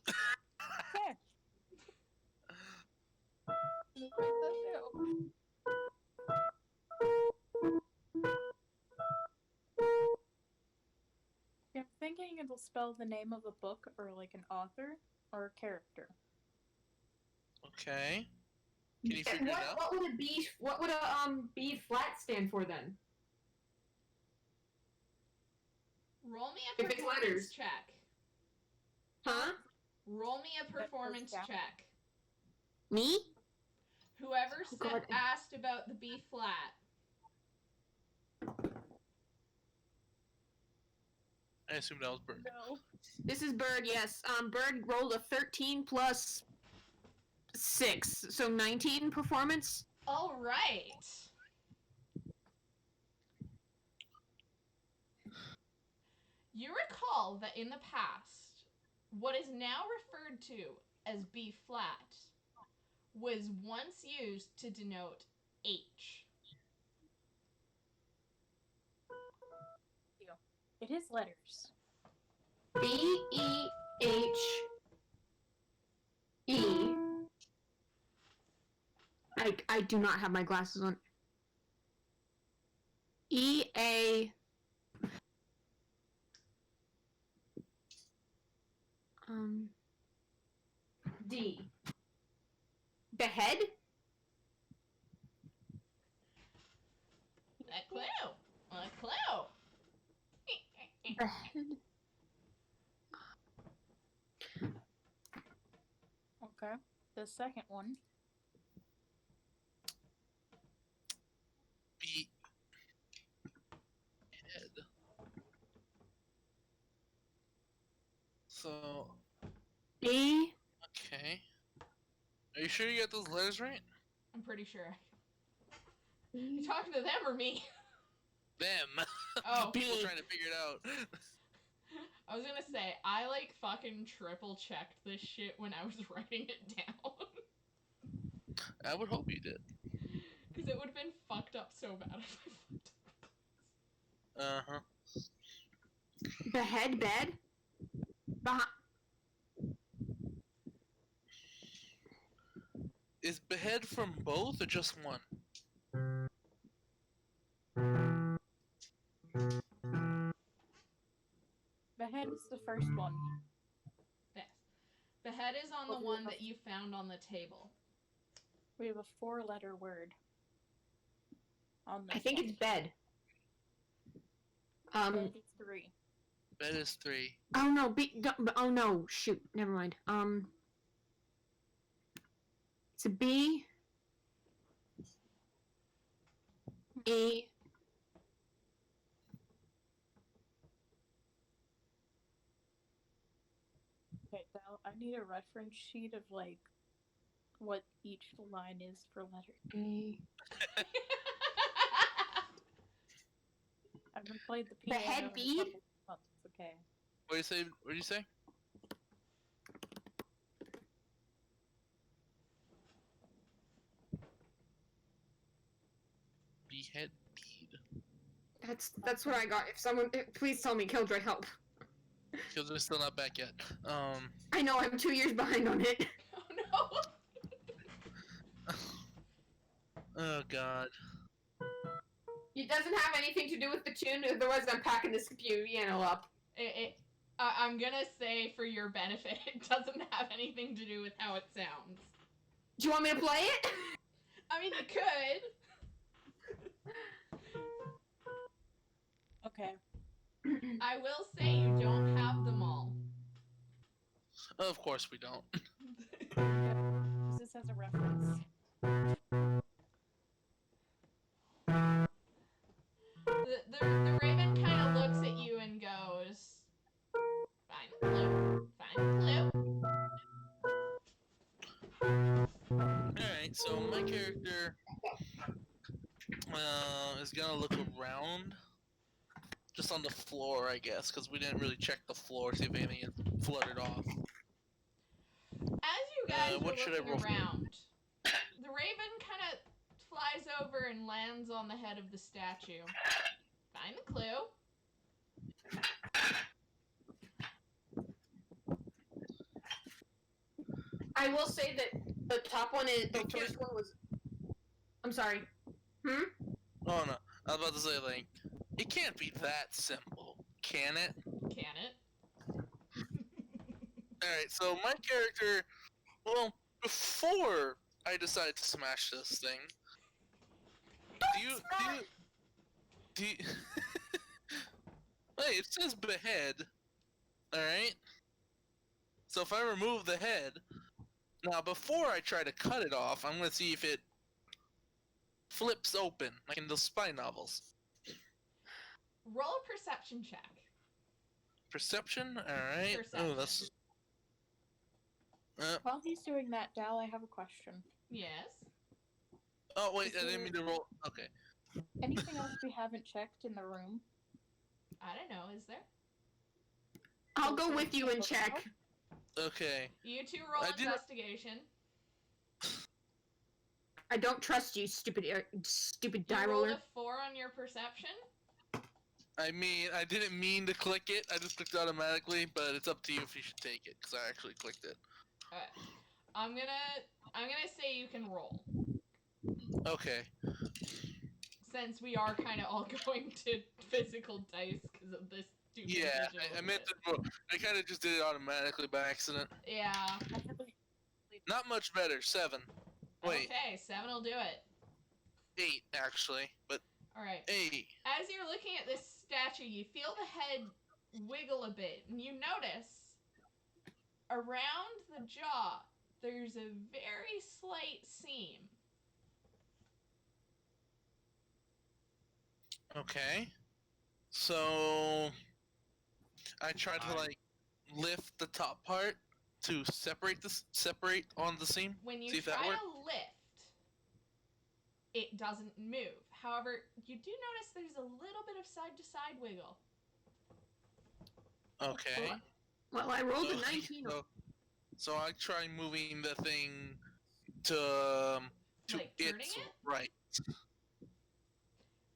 Okay. Just write that down. thinking it'll spell the name of a book or like an author or a character. Okay. Can you figure it out? What would it be? What would a B flat stand for then? Roll me a If it's performance letters. check. Huh? Roll me a performance down. check. Me? Whoever Oh, God. asked about the B flat. I assume that was Bird. No. This is Bird. Yes. Bird rolled a 13 plus 6, so 19 performance. All right. You recall that in the past, what is now referred to as B flat was once used to denote H. It is letters. B-E-H-E. I do not have my glasses on. E-A... D. Behead? A clue. A clue. Behead. Okay. The second one. B. Head. So, B. okay. Are you sure you got those letters right? I'm pretty sure. You talking to them or me? Them. Oh. People trying to figure it out. I was gonna say, I like fucking triple checked this shit when I was writing it down. I would hope you did. Because it would have been fucked up so bad if I fucked up. Uh-huh. Behead bed? Is behead from both or just one? Behead is the first one. Yes. The head is on the one that you found on the table. We have a 4-letter word. On this I think one. it's bed. Bed is 3. Bed is 3. Oh no, oh no, shoot, never mind. It's a B. E. Okay, now I need a reference sheet of like what each line is for letter. A. I haven't played the The piano head in a bead? couple months, okay. What do you say? What do you say? Behead bead. That's what I got. If someone, please tell me, Killjoy, help. Because they're still not back yet. I know I'm 2 years behind on it. Oh no! Oh god. It doesn't have anything to do with the tune, otherwise I'm packing this piano up. I'm gonna say for your benefit, it doesn't have anything to do with how it sounds. Do you want me to play it? I mean, you could. Okay. I will say you don't have them all. Of course we don't. Use this as a reference. The raven kind of looks at you and goes, "Fine, Blue. Fine, Blue." Alright, so my character is gonna look around. Just on the floor, I guess, because we didn't really check the floor, see if anything had fluttered off. As you guys are what should I looking roll for? around, the raven kind of flies over and lands on the head of the statue. Find the clue. I will say that the top one is, the first one was, I'm sorry. Oh no, I was about to say, like, it can't be that simple, can it? Can it? Alright, so my character, well, before I decide to smash this thing, do you Wait, it says behead, alright? So if I remove the head, now before I try to cut it off, I'm gonna see if it flips open, like in those spy novels. Roll a perception check. Perception? Alright. Perception. Oh, that's... While he's doing that, Dal, I have a question. Yes. oh, wait, Is I didn't mean to roll... Okay. Anything else we haven't checked in the room? I don't know, is there? I'll go with you and check. Okay. You two roll I did- investigation. I don't trust you, stupid You die rolled roller. a 4 on your perception. I mean, I didn't mean to click it, I just clicked automatically, but it's up to you if you should take it, because I actually clicked it. Alright. I'm gonna say you can roll. Okay. Since we are kind of all going to physical dice because of this stupid Yeah, digital I meant bit. to... I kind of just did it automatically by accident. Yeah. Not much better, 7. Wait, Okay, 7 will do it. 8 actually, but Alright. 8. As you're looking at this statue, you feel the head wiggle a bit, and you notice around the jaw there's a very slight seam. Okay. So I tried to like lift the top part to separate on the seam. When you See if try that worked? to lift, it doesn't move. However, you do notice there's a little bit of side-to-side wiggle. Okay. Well, I rolled a So- 19. So I try moving the thing to Like turning its it? right.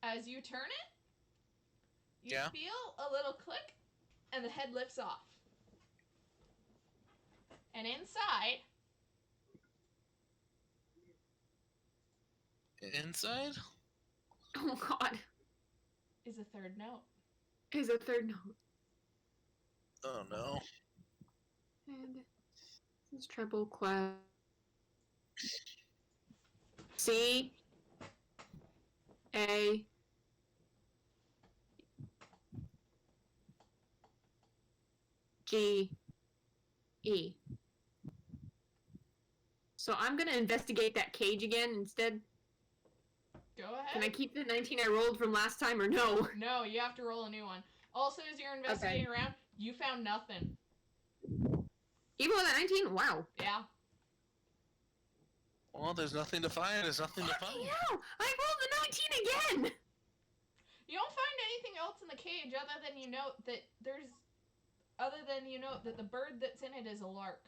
As you turn it, you Yeah. feel a little click, and the head lifts off. And inside, Inside? Oh god. is a third note. Is a third note. Oh no. And this is treble class. C A G E. So I'm gonna investigate that cage again instead. Go ahead. Can I keep the 19 I rolled from last time or no? No, you have to roll a new one. Also, as you're investigating around, you found nothing. Even with a 19? Wow. Yeah. Well, there's nothing to find. There's nothing to Fucking find. hell! I rolled a 19 again! You don't find anything else in the cage other than you note that the bird that's in it is a lark.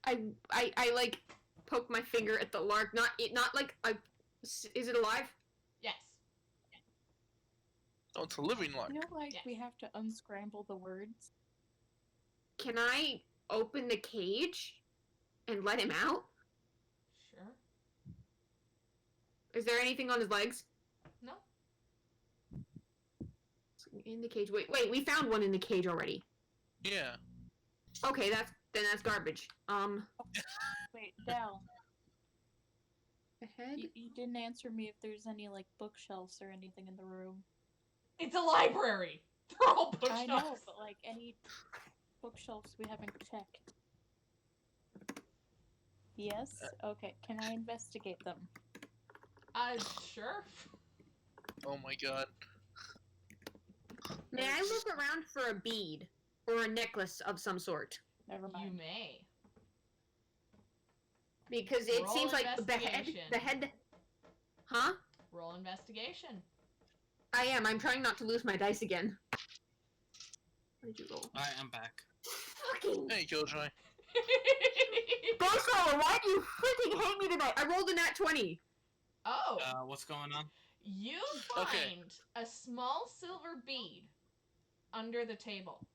I like poke my finger at the lark. Not like is it alive? Yes. Oh, it's a living lark. I feel like Yes. we have to unscramble the words. Can I open the cage and let him out? Sure. Is there anything on his legs? No. In the cage. Wait, we found one in the cage already. Yeah. Okay, that's garbage. Wait, Dal, The head? you didn't answer me if there's any, like, bookshelves or anything in the room. It's a library. They're all I know, bookshelves. but, like, any bookshelves we haven't checked. Yes? Okay, can I investigate them? Sure. Oh my god. May I look around for a bead or a necklace of some sort? Never You mind. may. Because it Roll seems like the investigation. head. Huh? Roll investigation. I am. I'm trying not to lose my dice again. What did you roll? Alright, I'm back. Fucking Hey, Killjoy. Ghost Roller, why do you freaking hate me tonight? I rolled a nat 20. Oh, What's going on? you find Okay. a small silver bead under the table.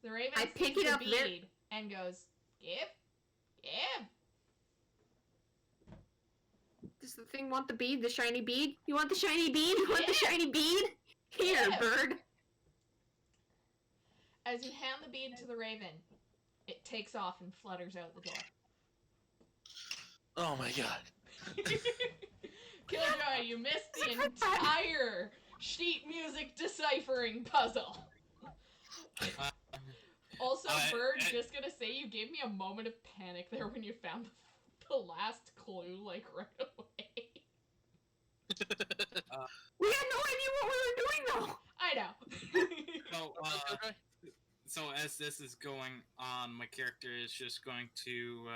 The raven I sees pick it the up bead very- and goes, give. This the thing want the bead? The shiny bead? You want the shiny bead? You want the Yeah. shiny bead? Here, Yeah. bird. As you hand the bead to the raven, it takes off and flutters out the door. Oh my god. Killjoy, you missed the entire sheet music deciphering puzzle. Uh, Also, I- Bird, I- just gonna say you gave me a moment of panic there when you found the last clue, like, right away. We had no idea what we were doing though. I know. So as this is going on, my character is just going to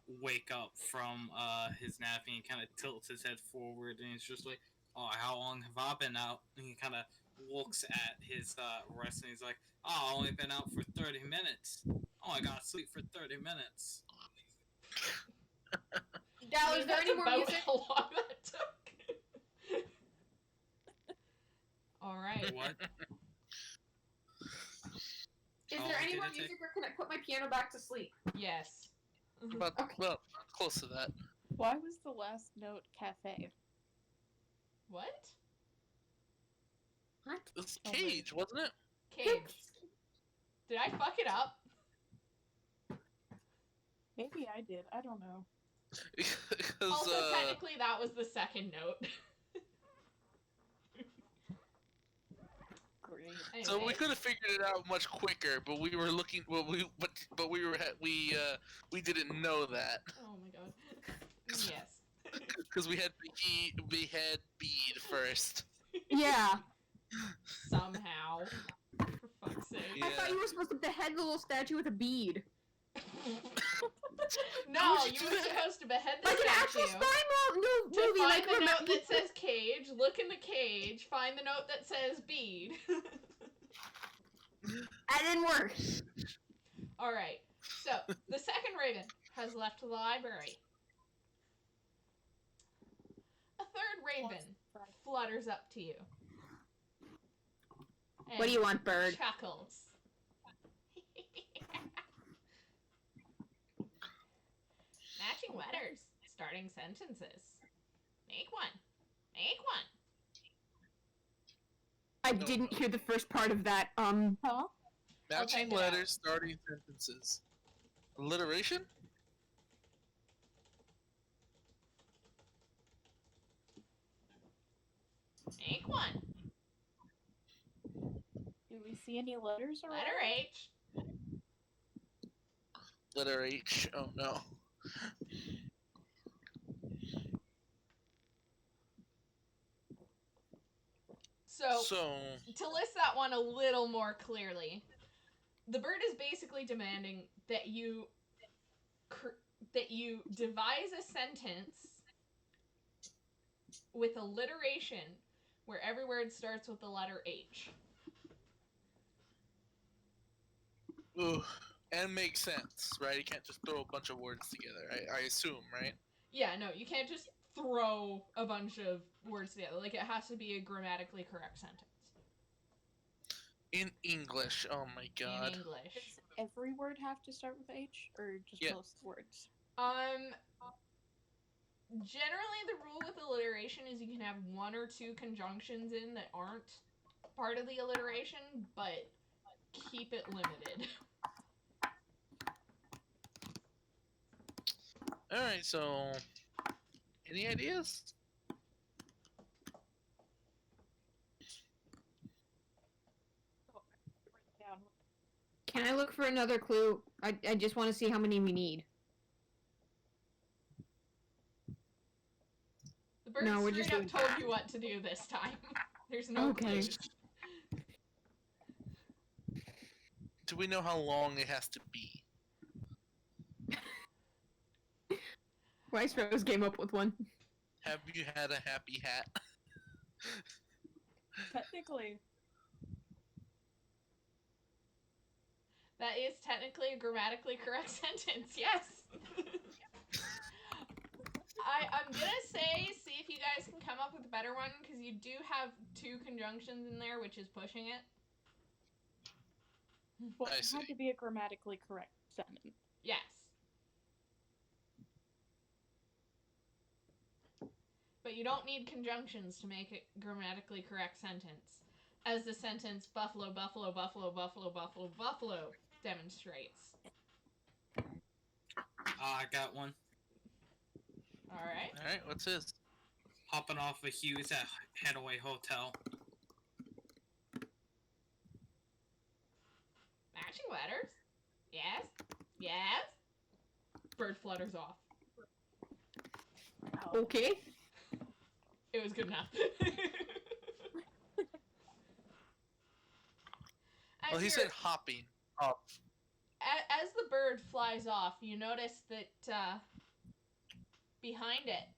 wake up from his napping and kind of tilts his head forward, and he's just like, "Oh, how long have I been out?" And he kind of looks at his wrist, and he's like, "Oh, I've only been out for 30 minutes. Oh, I gotta sleep for 30 minutes." Gal, I mean, is there that's any more about music? how long that took. Alright. What? Is How there long any did more it take? music, or can I put my piano back to sleep? Yes. About Okay. well, close to that. Why was the last note cafe? What? What? It's Oh, Cage, wasn't it? Cage. Did I fuck it up? Maybe I did. I don't know. Because Also, technically, that was the second note. Great. so we Anyway. could have figured it out much quicker, but we were looking. Well, we didn't know that Oh my god. Yes. because we had bead first. Yeah. Somehow. For fuck's sake. Yeah. I thought you were supposed to behead the little statue with a bead. No, How would you you do were that? supposed to behead the Like an actual statue. spy movie, To find like the remember- note that says cage, look in the cage, find the note that says bead. That didn't work. Alright, so the second raven has left the library. A third raven flutters up to you. What do you want, bird? Chuckles. Matching letters. Starting sentences. Make one. Make one. I didn't hear the first part of that. Huh? I'll Matching type it out. letters, starting sentences. Alliteration? Make one. Do we see any letters around? Letter H. Letter H. Oh no. So, So to list that one a little more clearly, the bird is basically demanding that you devise a sentence with alliteration where every word starts with the letter H. Ooh, and makes sense, right? You can't just throw a bunch of words together. I assume, right? Yeah, no, you can't just throw a bunch of words together. Like, it has to be a grammatically correct sentence. In English. Oh my god. In English. Does every word have to start with H, or just Yeah. most words? Generally the rule with alliteration is you can have one or two conjunctions in that aren't part of the alliteration, but keep it limited. Alright, so any ideas? Down. Can I look for another clue? I just want to see how many we need. The bird No, we're straight just up doing told that. you what to do this time. There's no Okay. clues. Do we know how long it has to be? Rice Rose came up with one. Have you had a happy hat? Technically, That is technically a grammatically correct sentence, yes! I'm gonna see if you guys can come up with a better one, because you do have two conjunctions in there, which is pushing it. well, I it see. had to be a grammatically correct sentence. Yes. you don't need conjunctions to make a grammatically correct sentence, as the sentence buffalo, buffalo, buffalo, buffalo, buffalo, buffalo demonstrates. I got one. Alright. Alright, what's this? Hopping off a Hughes at Headaway Hotel. Matching letters? Yes? Yes? Bird flutters off. Okay. It was good enough. Well, he said hopping off. As the bird flies off, you notice that behind it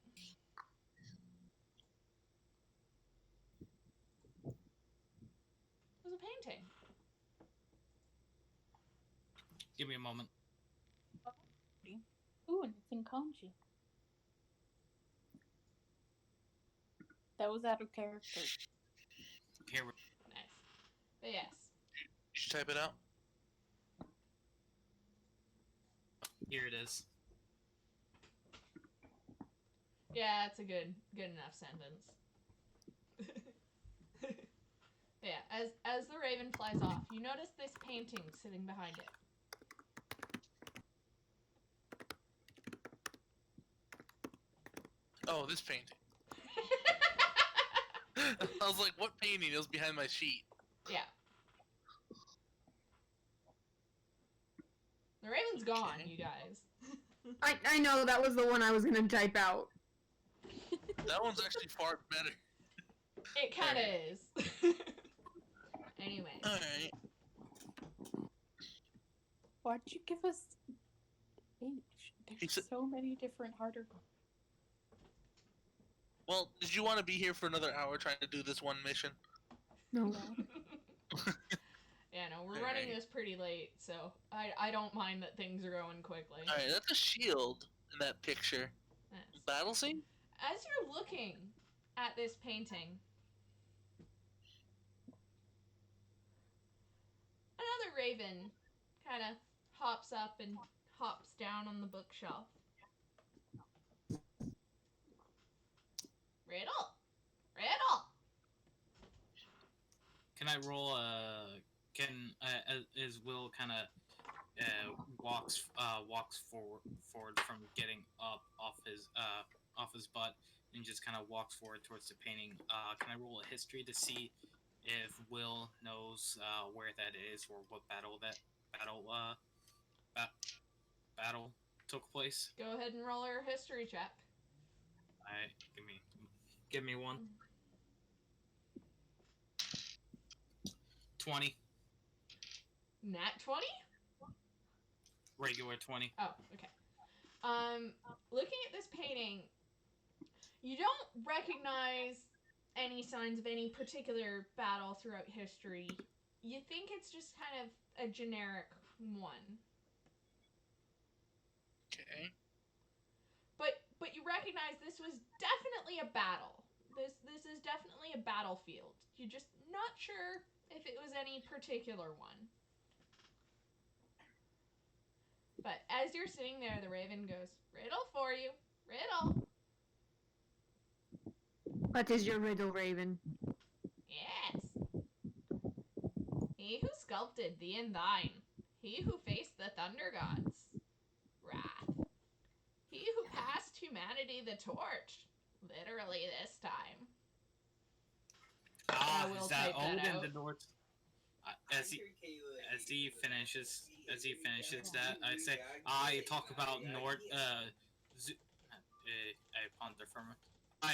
was a painting. Give me a moment. Ooh, and it's in kanji. That was out of character. Here we Nice. But yes. Did you type it out? Here it is. Yeah, it's a good enough sentence. Yeah, as the raven flies off, you notice this painting sitting behind it. Oh, this painting. I was like, what painting? It was behind my sheet. Yeah. The raven's gone, Okay. you guys. I know that was the one I was gonna type out. That one's actually far better. It kind of is. Anyway. Alright. Why'd you give us H? He There's said- so many different harder. Well, did you want to be here for another hour trying to do this one mission? No. Yeah, no, we're running Alright. this pretty late, so I don't mind that things are going quickly. Alright, that's a shield in that picture. Yes. Battle scene? As you're looking at this painting, another raven kind of hops up and hops down on the bookshelf. Riddle! Riddle! Can I roll as Will kind of walks forward from getting up off his butt and just kind of walks forward towards the painting. Can I roll a history to see if Will knows where that is or what battle took place? Go ahead and roll your history check. Alright, give me one. 20. Nat 20? Regular 20. Oh, okay. Looking at this painting, you don't recognize any signs of any particular battle throughout history. You think it's just kind of a generic one. Okay. But you recognize this was definitely a battle. This is definitely a battlefield. You're just not sure if it was any particular one. But as you're sitting there, the raven goes, "Riddle for you. Riddle." What is your riddle, Raven? Yes. He who sculpted thee and thine. He who faced the thunder gods' wrath. He who passed humanity the torch. Literally this time. I will Is that type that Odin out. the North? As he finishes that, I say, you talk about Nord. I ponder for me.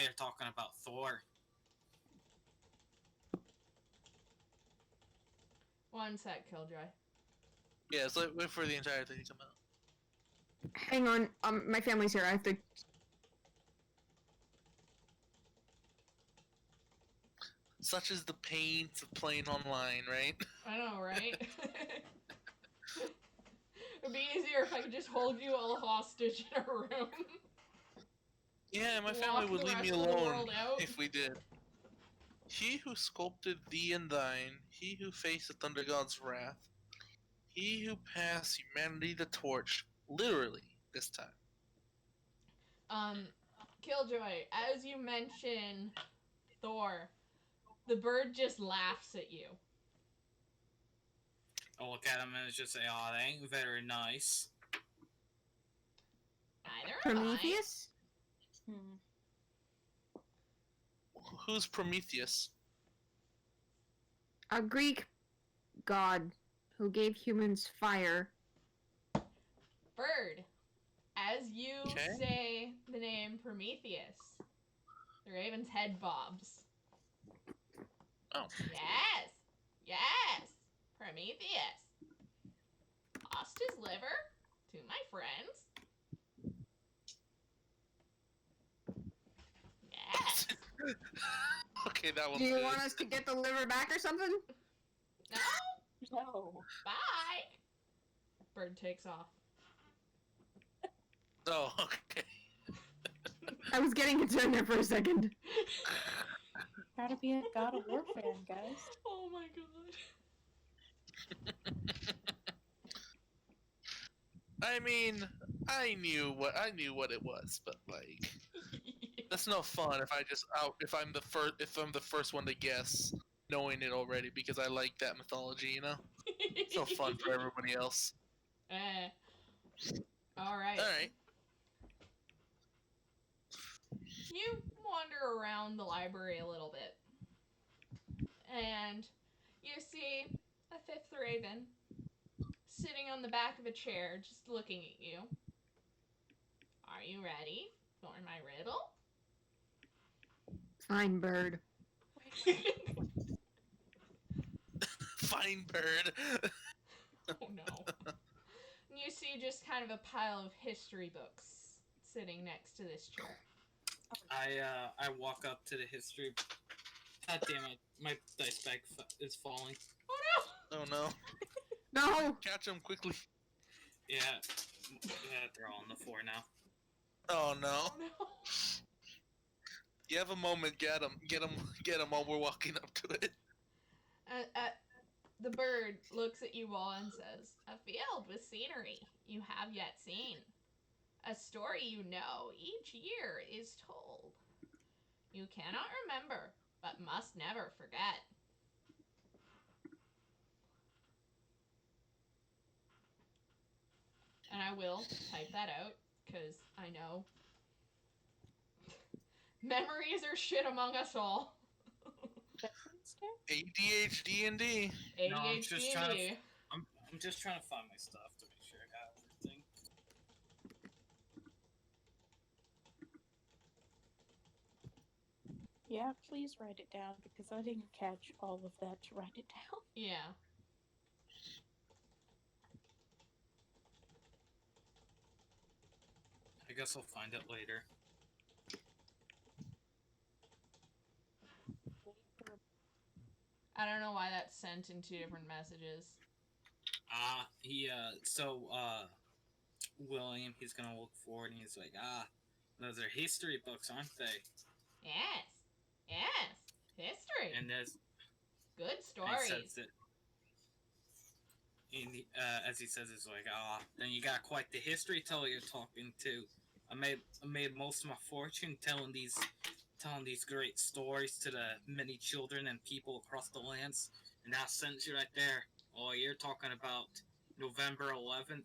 You're talking about Thor. One sec, Killjoy. Yeah, so wait for the entire thing to come out. Hang on, my family's here. I have to. Such is the pains of playing online, right? I know, right? It'd be easier if I could just hold you all hostage in a room. Yeah, my family Lock would the leave me rest of the alone world out. if we did. He who sculpted thee and thine, he who faced the thunder god's wrath, he who passed humanity the torch, literally this time. Killjoy, as you mention Thor, the bird just laughs at you. I'll look at him and just say, "Oh, that ain't very nice." Neither am I. Prometheus? Hmm. Who's Prometheus? A Greek god who gave humans fire. Bird, as you Okay. say the name Prometheus, the raven's head bobs. Oh. Yes! Yes! Prometheus. Lost his liver to my friends. Yes! Okay, that one's Do you good. want us to get the liver back or something? No! No. Bye! Bird takes off. Oh, okay. I was getting concerned there for a second. Gotta be a God of War fan, guys. Oh my god. I mean, I knew what it was, but like, that's no fun if I'm the first one to guess, knowing it already because I like that mythology, you know. It's no fun for everybody else. Alright. All right. You wander around the library a little bit, and you see a fifth raven sitting on the back of a chair, just looking at you. Are you ready for my riddle? Fine, bird. Fine bird. Oh no. And you see just kind of a pile of history books sitting next to this chair. I walk up to the history. God damn it! My dice bag is falling. Oh Oh no. No! Catch him quickly. Yeah, they're all on the floor now. Oh no! no. Oh no! You have a moment. Get him while we're walking up to it. The bird looks at you all and says, "A field with scenery you have yet seen. A story you know each year is told. You cannot remember, but must never forget." And I will type that out, because I know memories are shit among us all. ADHD and D. No, I'm just trying to- ADHD. I'm just trying to find my stuff to make sure I got everything. Yeah, please write it down because I didn't catch all of that to write it down. Yeah. I guess I'll find it later. I don't know why that's sent in two different messages. William, he's gonna look forward and he's like, those are history books, aren't they? Yes. Yes. History. And there's Good and he stories. says that, as he says, it's like, then you got quite the history teller you're talking to. I made most of my fortune telling these great stories to the many children and people across the lands. And that sentence right there. Oh, you're talking about November 11th,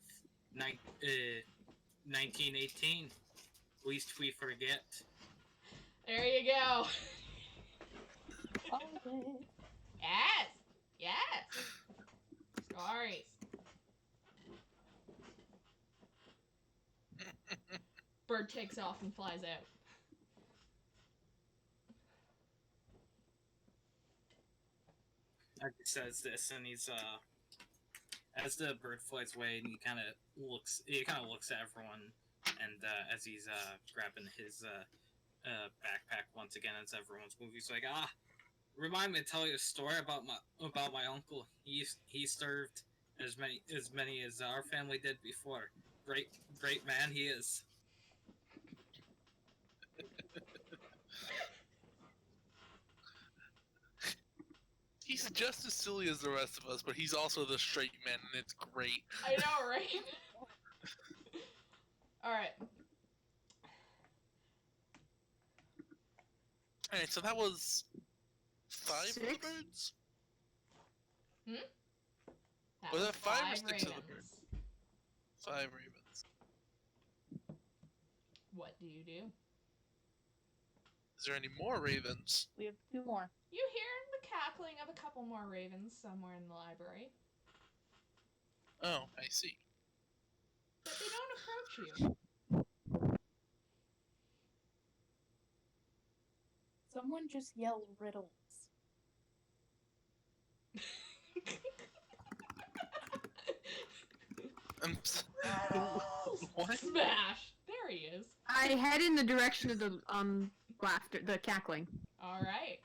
1918. Least we forget. There you go. Okay. Yes. Yes. Stories. Bird takes off and flies out. He says this, and he's as the bird flies away, and he kind of looks at everyone, and as he's grabbing his backpack once again, as everyone's moving, he's like, remind me to tell you a story about my uncle. He served as many as our family did before. Great man he is. He's just as silly as the rest of us, but he's also the straight man, and it's great. I know, right? Alright. Alright, so that was 5 of the 6? birds? That Was was that 5 or 6 ravens. of the birds? 5 ravens. What do you do? Is there any more ravens? We have 2 more. You hear the cackling of a couple more ravens somewhere in the library, Oh, I see. but they don't approach you. Someone just yell riddles. What? Smash! There he is. I head in the direction of the laughter, the cackling. All right.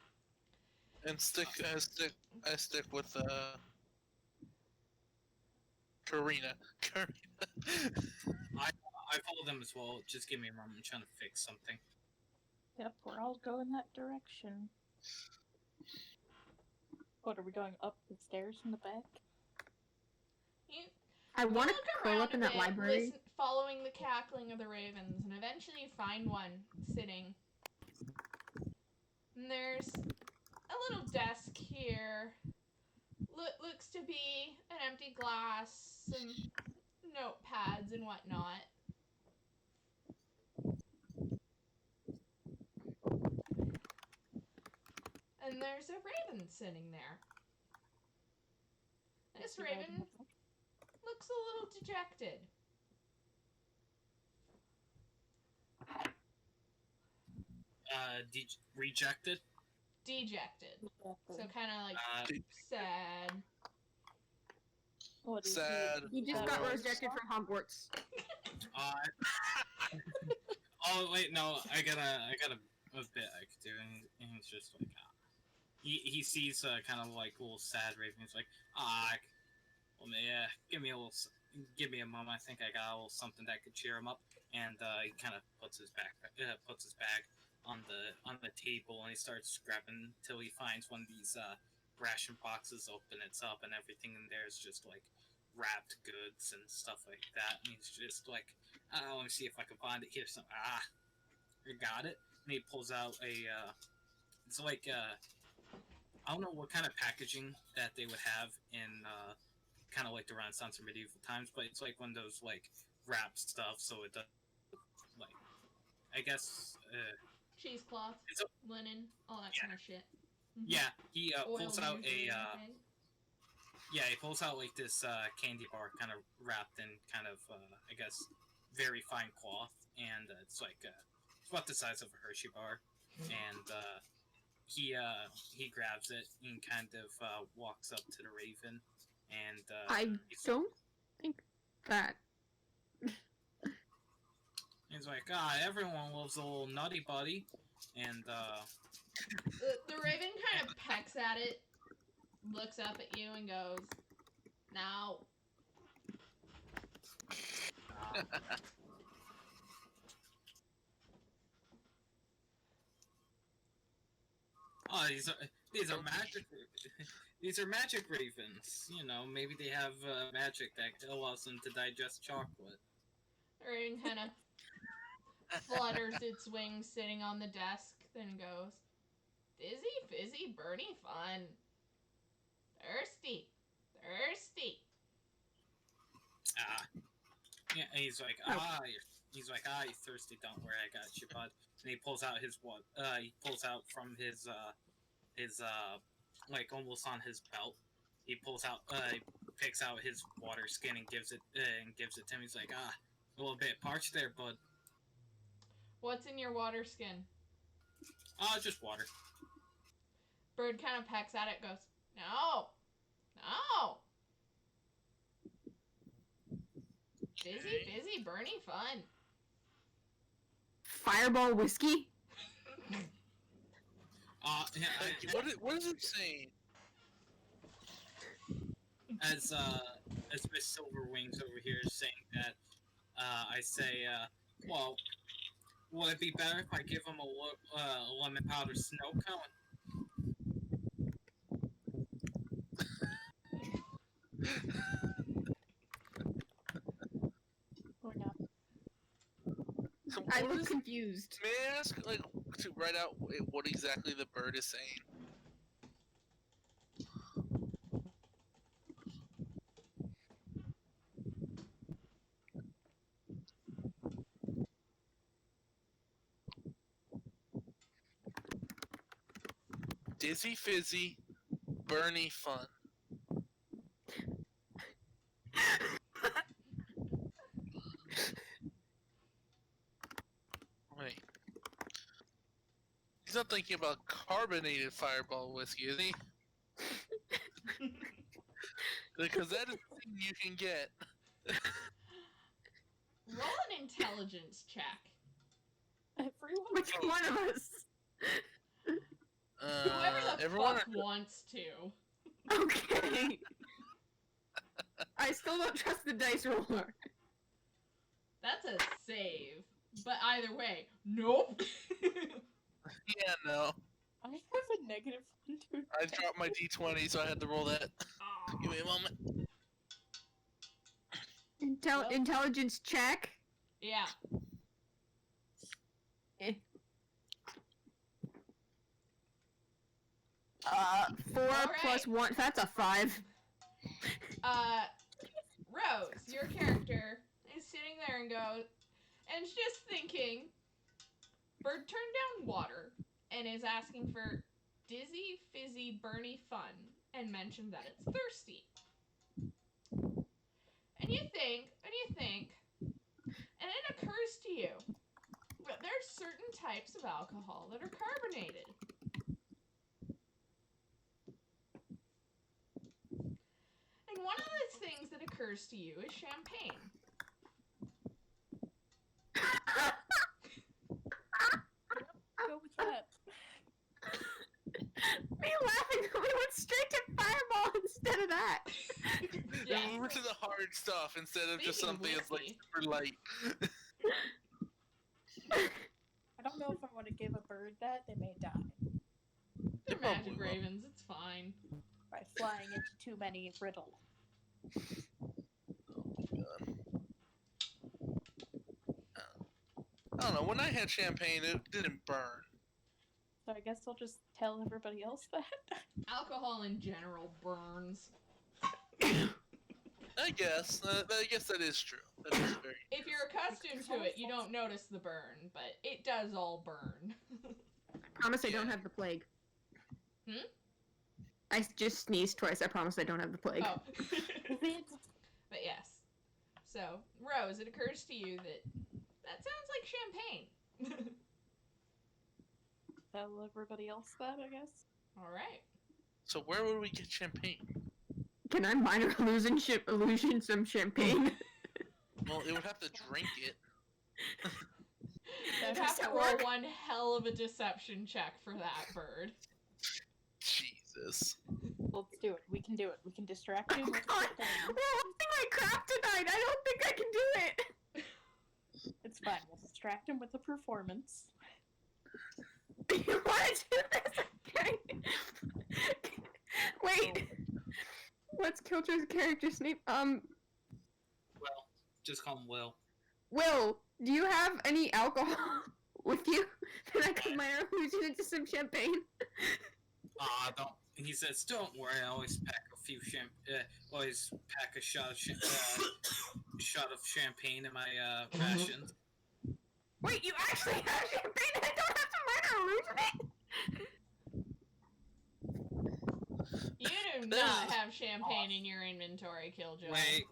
And I stick with Karina. I follow them as well. Just give me a moment. I'm trying to fix something. Yep, we're all going that direction. What, are we going up the stairs in the back? You, I want to look curl around up in a that bit, library. following the cackling of the ravens, and eventually you find one sitting. And there's a little desk here. Looks to be an empty glass, some notepads and whatnot. And there's a raven sitting there. This raven looks a little dejected. Rejected. Dejected. So kind of like sad. What is Sad. He just got rejected from Hogwarts. Oh wait, no, I got a bit I could do, and he's just like, he sees kind of like a little sad raven. He's like, well, yeah, give me a moment. I think I got a little something that could cheer him up. And he kind of puts his bag on the table, and he starts grabbing until he finds one of these ration boxes. Open it up, and everything in there is just like wrapped goods and stuff like that. And he's just like, let me see if I can find it. Here's some. I got it. And he pulls out it's like I don't know what kind of packaging that they would have in kind of like the Renaissance or medieval times, but it's like one of those like wrapped stuff, so it does like, I guess Cheesecloth, linen, all that kind of shit. Yeah, he pulls out usually, he pulls out like this candy bar, kind of wrapped in kind of I guess very fine cloth, and it's like it's about the size of a Hershey bar, and he grabs it and kind of walks up to the raven, and I don't think that. he's like, everyone loves a little nutty buddy, and the raven kind of pecks at it, looks up at you, and goes, "Now." These are magic. These are magic ravens. You know, maybe they have magic that allows them to digest chocolate. The raven kind of flutters its wings, sitting on the desk, then goes, "Fizzy, fizzy, Bernie fun. Thirsty, thirsty." Yeah, and he's like, you're thirsty. Don't worry, I got you, bud. And he pulls out he pulls out from his like almost on his belt. He picks out his water skin and gives it to him. He's like, a little bit parched there, bud. What's in your water skin? Just water. Bird kind of pecks at it, goes, "No, no. Fizzy, fizzy, Bernie fun." Fireball whiskey? What is it saying? As Miss Silverwings over here is saying that, I say, well, would it be better if I give him a lemon powder snow cone? Or not? So I what look is- confused. May I ask, like, to write out what exactly the bird is saying. Dizzy Fizzy, Bernie Fun. Wait. He's not thinking about carbonated Fireball whiskey, is he? Because that is the thing you can get. Roll an intelligence check. Everyone. Which one of us? Whoever the everyone fuck wants to. Okay. I still don't trust the dice roller. That's a save. But either way, nope. Yeah, no. I have a negative one too. I dropped my d20, so I had to roll that. Aw. Give me a moment. Well- Intelligence check. Yeah. Four Alright. plus 1. That's a 5. Rose, your character, is sitting there and and she's just thinking, Bird turned down water and is asking for Dizzy Fizzy Bernie Fun and mentioned that it's thirsty. And you think, and it occurs to you that there's certain types of alcohol that are carbonated. And one of the things that occurs to you is champagne. Go with that. Me laughing, we went straight to Fireball instead of that. Yeah. And we went to the hard stuff instead of just Speaking something that's like whiskey. super light. I don't know if I want to give a bird that. They may die They're probably magic will. ravens, it's fine. by flying into too many riddles. I don't know. When I had champagne, it didn't burn. So I guess I'll just tell everybody else that. Alcohol in general burns. I guess. I guess that is true. That is very. If you're accustomed to it, you don't notice the burn, but it does all burn. Promise I don't Yeah. have the plague. Hmm? I just sneezed twice. I promise I don't have the plague. Oh. But yes. So, Rose, it occurs to you that sounds like champagne. Tell everybody else that, I guess. Alright. So where would we get champagne? Can I minor illusion some champagne? Well, it would have to drink it. You'd Does have to that roll work? one hell of a deception check for that bird. Jesus. Let's do it. We can do it. We can distract Oh him. with god! something. We're losing my crap tonight! I don't think I can do it! It's fine. We'll distract him with the performance. You wanna do this? Okay. Wait. What's Killjoy's character's name? Well, just call him Will. Will, do you have any alcohol with you that I could minor illusion into some champagne? Don't. He says, "Don't worry. I always pack a few always pack a shot of shot of champagne in my rations." Wait, you actually have champagne and I don't have to minor illusion it? You do not have champagne in your inventory, Killjoy. Wait,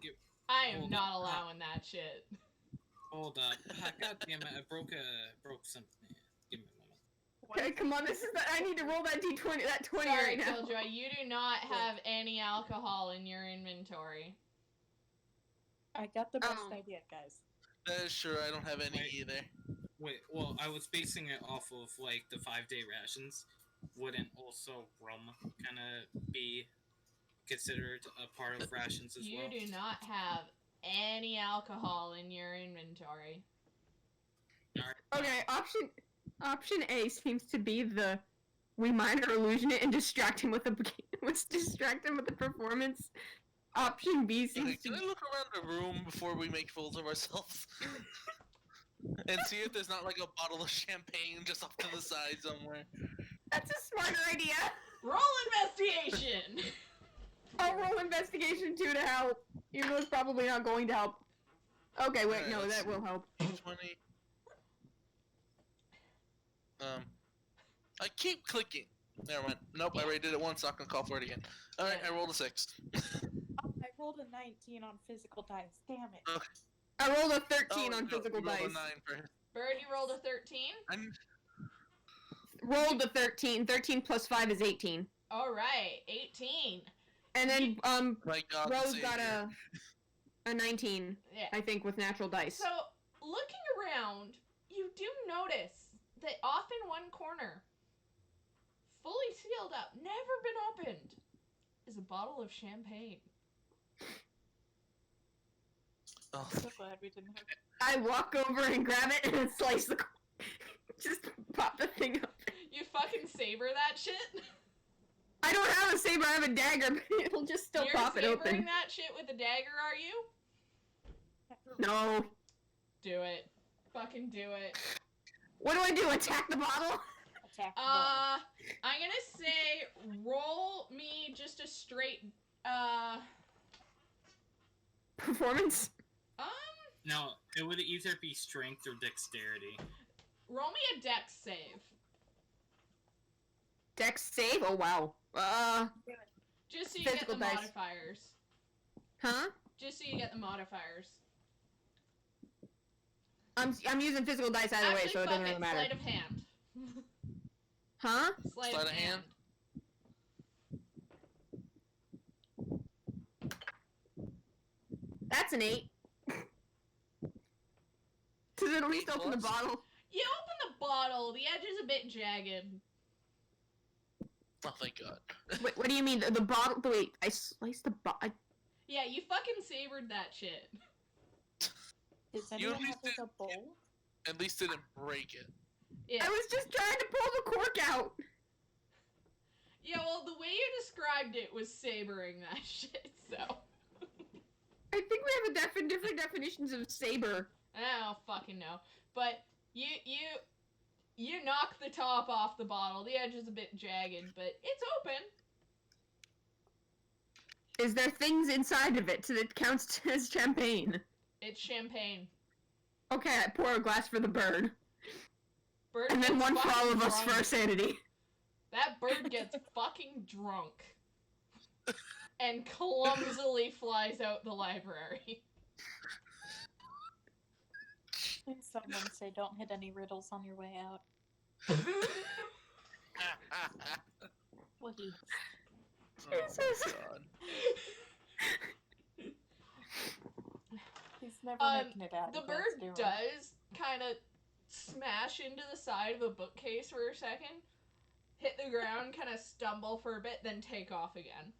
I am hold not on. allowing that shit. hold up. God damn it! I broke something. Give me a moment. Okay, come on, this is I need to roll that d20, that 20 Sorry, right now. Killjoy, you do not have any alcohol in your inventory. I got the best Oh. idea, guys. That is true. I don't have any Wait. either. Wait, well, I was basing it off of like the 5-day rations. Wouldn't also rum kind of be considered a part of rations as You well? do not have any alcohol in your inventory. Okay, option A seems to be we minor illusion it and distract him with the performance. Option B Okay, seems can I to look around the room before we make fools of ourselves? and see if there's not like a bottle of champagne just off to the side somewhere. That's a smarter idea. Roll investigation. I'll roll investigation too to help, even though it's probably not going to help. Okay, wait, Alright, no, let's that will help. 20. I keep clicking. Never mind. Nope, I already did it once, not gonna call for it again. Alright, I rolled a 6. Oh, I rolled a 19 on physical dice. Damn it. I rolled a 13 Oh, on no, physical you rolled dice. a 9 for him. Bird, you rolled a 13. Rolled a 13. 13 plus 5 is 18. All right, 18. And then, My God, Rose Savior. got a 19, Yeah. I think, with natural dice. So, looking around, you do notice that off in one corner, fully sealed up, never been opened, is a bottle of champagne. Oh, I'm so glad we didn't have I walk over and grab it and slice the just pop the thing up. You fucking saber that shit? I don't have a saber, I have a dagger, but it'll just still You're pop it sabering open. that shit with a dagger, are you? No. Do it. Fucking do it. What do I do? Attack the bottle? attack the ball. I'm gonna say roll me just a straight, Performance? No, it would either be strength or dexterity. roll me a dex save. Dex save? Oh wow. Just so you get Physical the dice. modifiers. Huh? Just so you get the modifiers. I'm using physical dice either way, Actually, so it fuck doesn't really matter. Sleight of hand. Huh? Sleight Sleight of of hand. That's an 8. Does it at least open the Plus? bottle? You open the bottle. The edge is a bit jagged. oh, thank God. Wait, what do you mean? The bottle? Wait, I sliced the bottle. Yeah, you fucking sabered that shit. Does you anyone have like did- a bowl? At least didn't break it. Yeah. I was just trying to pull the cork out. Yeah, well, the way you described it was sabering that shit, so. I think we have different definitions of saber. I don't fucking know. But you knock the top off the bottle. The edge is a bit jagged, but it's open. Is there things inside of it that counts as champagne? It's champagne. Okay, I pour a glass for the bird. Bird And then gets one for all fucking of us for drunk. our sanity. That bird gets fucking drunk. And clumsily flies out the library. Can someone say don't hit any riddles on your way out? Please. oh, Jesus. God. He's never making it out. The of that bird stairwell. does kind of smash into the side of a bookcase for a second, hit the ground, kind of stumble for a bit, then take off again.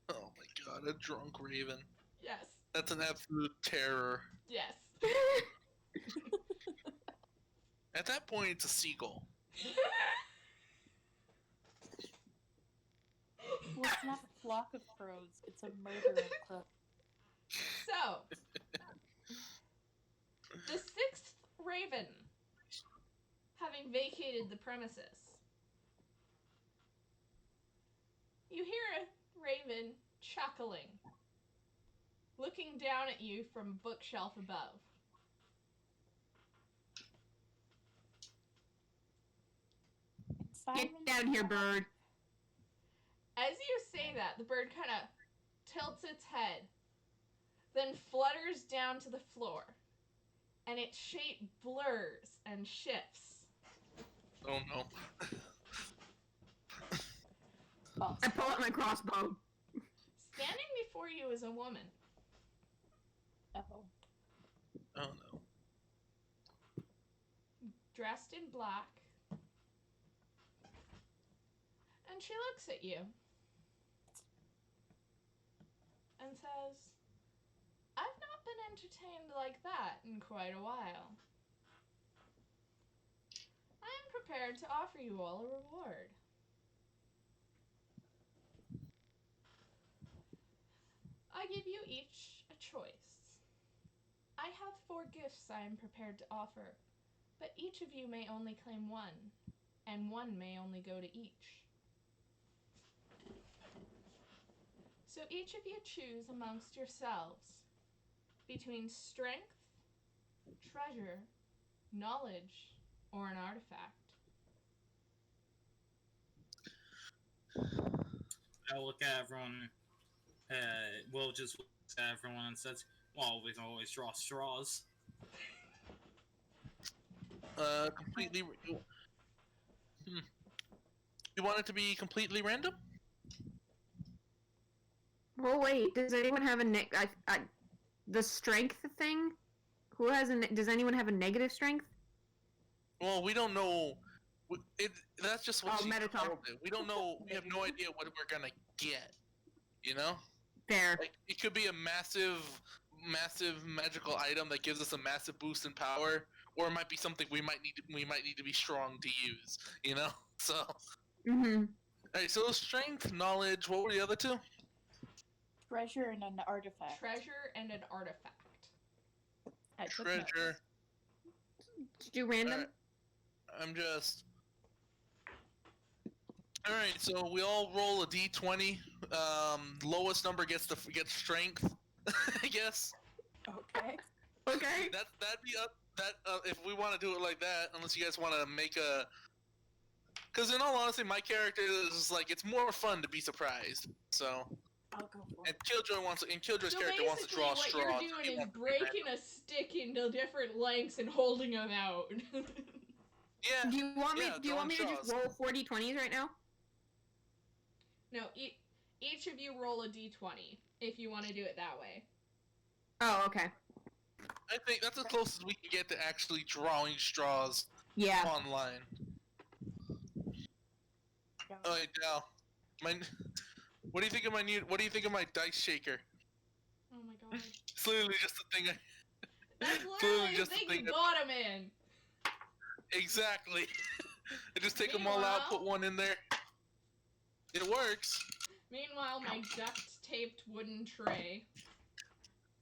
Oh my God, a drunk raven. Yes. That's an absolute terror. Yes. At that point, it's a seagull. Well, it's not a flock of crows. It's a murder of crows. So, the sixth raven, having vacated the premises, you hear a raven chuckling, looking down at you from a bookshelf above. Get down here, bird. As you say that, the bird kind of tilts its head, then flutters down to the floor, and its shape blurs and shifts. Oh no. I pull out my crossbow. Standing before you is a woman. Oh. Oh no. Dressed in black. And she looks at you and says, I've not been entertained like that in quite a while. I am prepared to offer you all a reward. I give you each a choice. I have 4 gifts I am prepared to offer, but each of you may only claim one, and one may only go to each. So each of you choose amongst yourselves between strength, treasure, knowledge, or an artifact. I look at everyone. Will just looks at everyone and says, "Well, we can always draw straws." Completely. You want it to be completely random? Well, wait. Does anyone have a the strength thing? Who has does anyone have a negative strength? Well, we don't know. That's just what Oh, she meta talk. called it. We don't know. We have no idea what we're gonna get. You know, Fair. like it could be a massive magical item that gives us a massive boost in power, or it might be something we might need to be strong to use. You know, so. Mm-hmm. Alright, so strength, knowledge. What were the other two? Treasure and an artifact. Treasure and an artifact. I took notes. Treasure. Did you do random? Alright. I'm just. Alright, so we all roll a d20. Lowest number gets strength, I guess. Okay. Okay. That'd be up. If we want to do it like that, unless you guys want to make a. Because in all honesty, my character is like it's more fun to be surprised. So. I'll go for And it. Killjoy's So character wants to basically, draw what straws. you're He doing is wants to be breaking a stick into different lengths and holding them out. Yeah. Do you want me? Yeah, Do you want me to drawing just straws. roll 40 20s right now? No, each of you roll a d20 if you want to do it that way. Oh, okay. I think that's the closest we can get to actually drawing straws Yeah. online. Oh, yeah. What do you think of my What do you think of my dice shaker? Oh my god. It's literally just the thing. That's Literally literally the just the thing thing you that- got him in. Exactly. I just take them all out, Meanwhile- put one in there. It works. Meanwhile, my duct-taped wooden tray.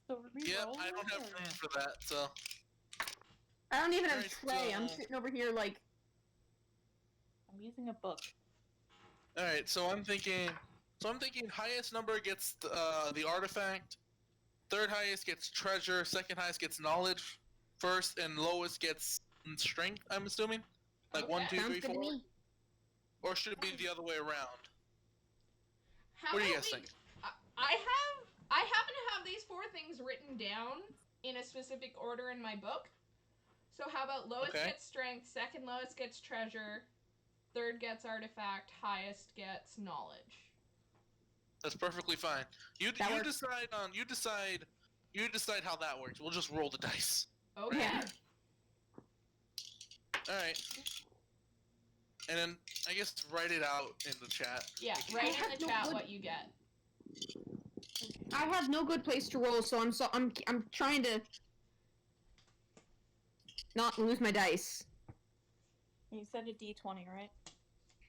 So Yep, re-roll I don't have or- room for that, so. I don't even have Alright, tray. I'm so- sitting over here like. I'm using a book. Alright, so I'm thinking highest number gets the artifact, third highest gets treasure, second highest gets knowledge, first and lowest gets strength, I'm assuming? Like one, Okay. two, Sounds three, good to four? me. Or should it be the other way around? How What do you about guys we- think? I happen to have these 4 things written down in a specific order in my book. So how about lowest Okay. gets strength, second lowest gets treasure, third gets artifact, highest gets knowledge. That's perfectly fine. You That you works. decide how that works. We'll just roll the dice. Okay. Yeah. Alright. And then I guess write it out in the chat. Yeah, If you write want. in the chat what you get. I have no good place to roll, so I'm trying to not lose my dice. You said a D20, right?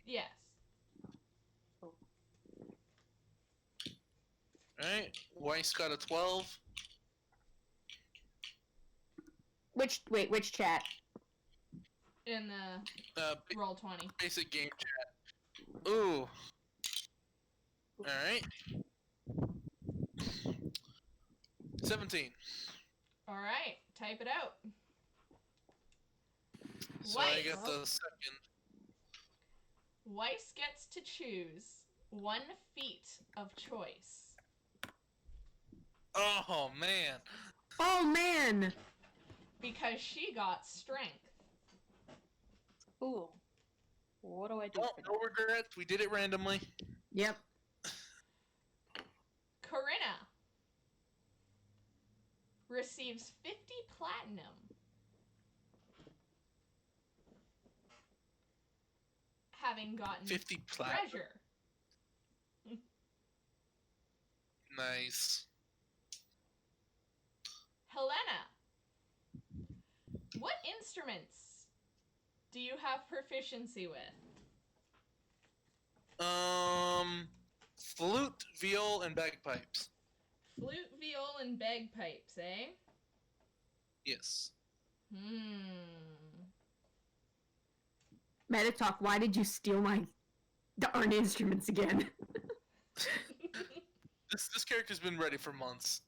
Yes. Alright. Weiss got a 12. Which chat? In the roll 20. Basic game chat. Ooh. Alright. 17. Alright, type it out. So I Weiss. get the second. Weiss gets to choose 1 feat of choice. Oh man. Oh man! Because she got strength. Ooh. What do I do Oh, for no regrets. We did it randomly. Yep. Corinna receives 50 platinum. Having gotten 50 platinum. treasure. Nice. Helena, what instruments do you have proficiency with? Flute, viol, and bagpipes. Flute, viol, and bagpipes, eh? Yes. Metatalk, why did you steal my darn instruments again? This character's been ready for months.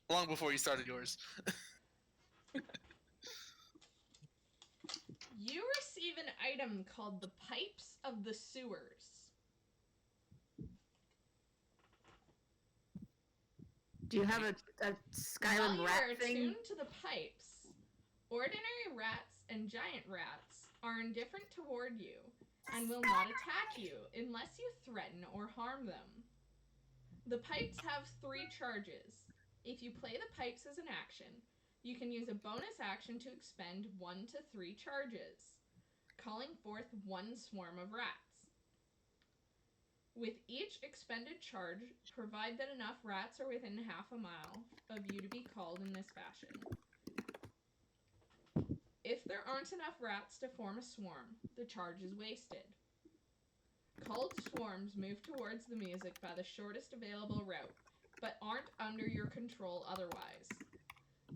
Long before you started yours. You receive an item called the Pipes of the Sewers. Do you have a While Skyrim you rat are thing? attuned to the pipes, ordinary rats and giant rats are indifferent toward you and will not attack you unless you threaten or harm them. The pipes have 3 charges. If you play the pipes as an action, you can use a bonus action to expend 1 to 3 charges, calling forth 1 swarm of rats. With each expended charge, provide that enough rats are within half a mile of you to be called in this fashion. If there aren't enough rats to form a swarm, the charge is wasted. Called swarms move towards the music by the shortest available route, but aren't under your control otherwise.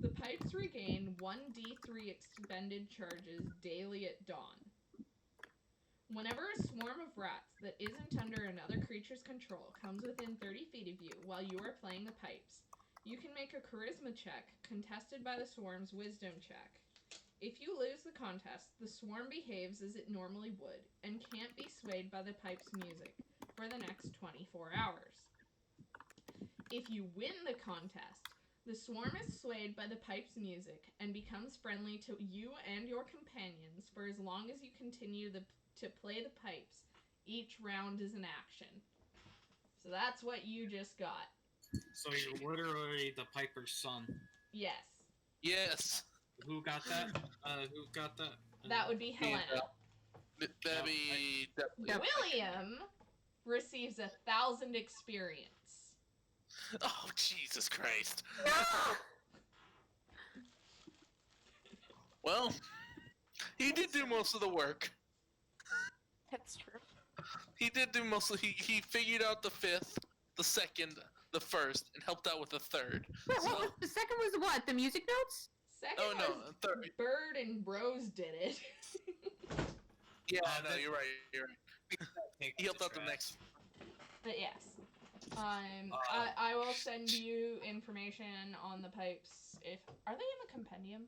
The pipes regain 1d3 expended charges daily at dawn. Whenever a swarm of rats that isn't under another creature's control comes within 30 feet of you while you are playing the pipes, you can make a charisma check contested by the swarm's wisdom check. If you lose the contest, the swarm behaves as it normally would and can't be swayed by the pipe's music for the next 24 hours. If you win the contest, the swarm is swayed by the pipe's music and becomes friendly to you and your companions for as long as you continue to play the pipes. Each round is an action. So that's what you just got. So you're literally the Piper's son. Yes. Yes. Who got that? Who got that? That would be Helena. That'd be definitely. William receives 1,000 experience. Oh, Jesus Christ. Well, he did do most of the work. That's true. He did do most of. He figured out the 5th, the 2nd, the 1st, and helped out with the 3rd. Wait, what was, the second was what? The music notes? Second Oh no, was 3rd. Bird and Rose did it. Yeah, no, you're right. You're right. He helped out the next. But yes. I will send you information on the pipes. Are they in the compendium?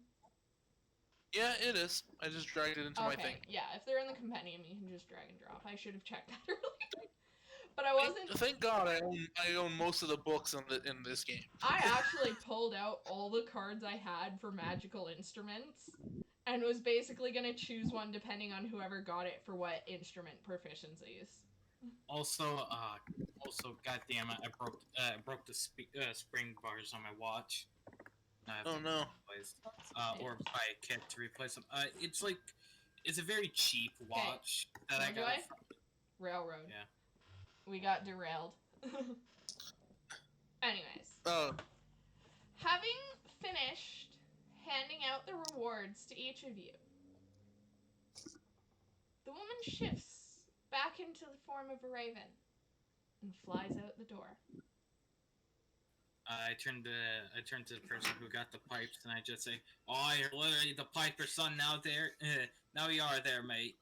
Yeah, it is. I just dragged it into my thing. Yeah, if they're in the compendium, you can just drag and drop. I should have checked that earlier. But I wasn't. Thank God I own most of the books in this game. I actually pulled out all the cards I had for magical instruments and was basically going to choose one depending on whoever got it for what instrument proficiencies. Also, goddamn it, I broke the spring bars on my watch. Oh no. Or buy a kit to replace them. It's a very cheap watch that I got. Railroad. Yeah. We got derailed. Anyways. Oh. Having finished handing out the rewards to each of you, the woman shifts back into the form of a raven and flies out the door. I turn to the person who got the pipes and I just say, "Oh, you're literally the Piper's son now. Now you are there, mate."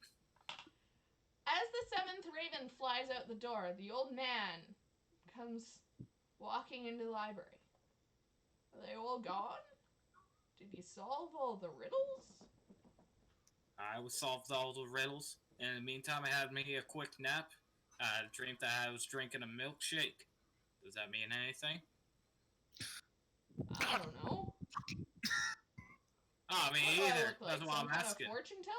As the 7th raven flies out the door, the old man comes walking into the library. Are they all gone? Did you solve all the riddles? I solved all the riddles. In the meantime, I had me a quick nap. I dreamed that I was drinking a milkshake. Does that mean anything? I don't know. Oh, me What do I either. look like, That's what some I'm kind asking. of fortune teller?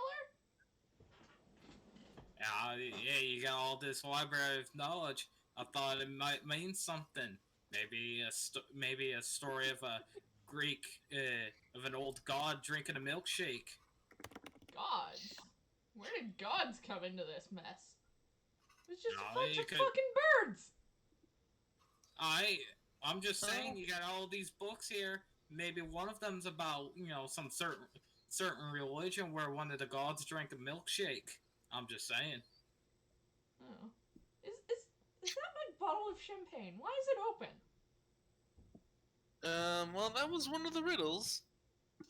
Yeah, you got all this library of knowledge. I thought it might mean something. Maybe a story of a Greek, of an old god drinking a milkshake. Gods? Where did gods come into this mess? It's just No, a bunch you of could- fucking birds! I'm just saying, you got all these books here. Maybe one of them's about, some certain religion where one of the gods drank a milkshake. I'm just saying. Oh. Is that my bottle of champagne? Why is it open? Well, that was one of the riddles.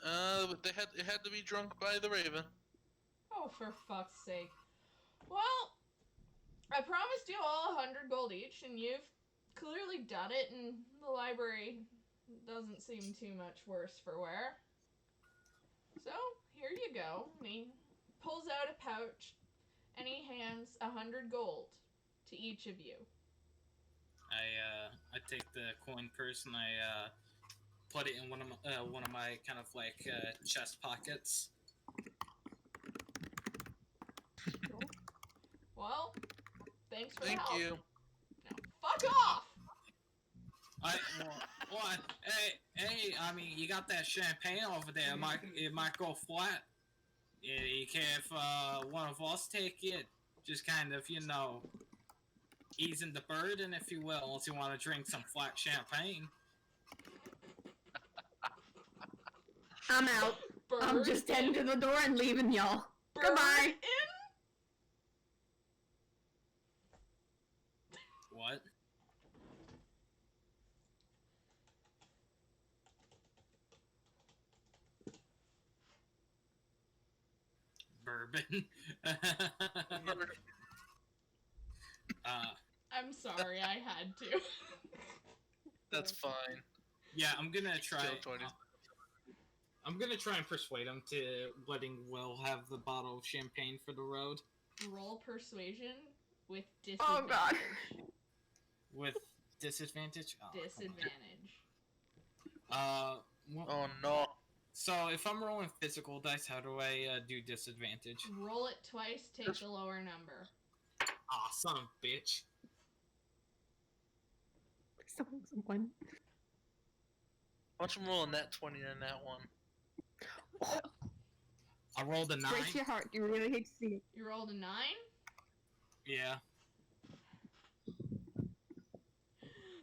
But it had to be drunk by the Raven. Oh, for fuck's sake. Well, I promised you all 100 gold each, and you've clearly done it, and the library doesn't seem too much worse for wear. So, here you go. And he pulls out a pouch, and he hands 100 gold to each of you. I take the coin purse and I put it in one of my kind of like chest pockets. Well, thanks for Thank the help. you. Now, fuck off! What? Hey! I mean, you got that champagne over there. It might go flat. Yeah, you care if one of us take it? Just kind of, easing the burden, if you will, unless you want to drink some flat champagne. I'm out. I'm Bird just heading to the door and leaving y'all. Bird Goodbye. in? What? Bourbon. I'm sorry, I had to. That's fine. Yeah, I'm gonna try. Still 20. I'm gonna try and persuade him to letting Will have the bottle of champagne for the road. Roll persuasion with Oh, disadvantage. God. With disadvantage? Oh, come on. Disadvantage. Well, Oh no. so if I'm rolling physical dice, how do I do disadvantage? Roll it twice, take the lower number. Ah, son of a bitch. Someone. Watch him roll a nat 20 and that one. I rolled a 9. Breaks your heart. You really hate to see it. You rolled a 9? Yeah.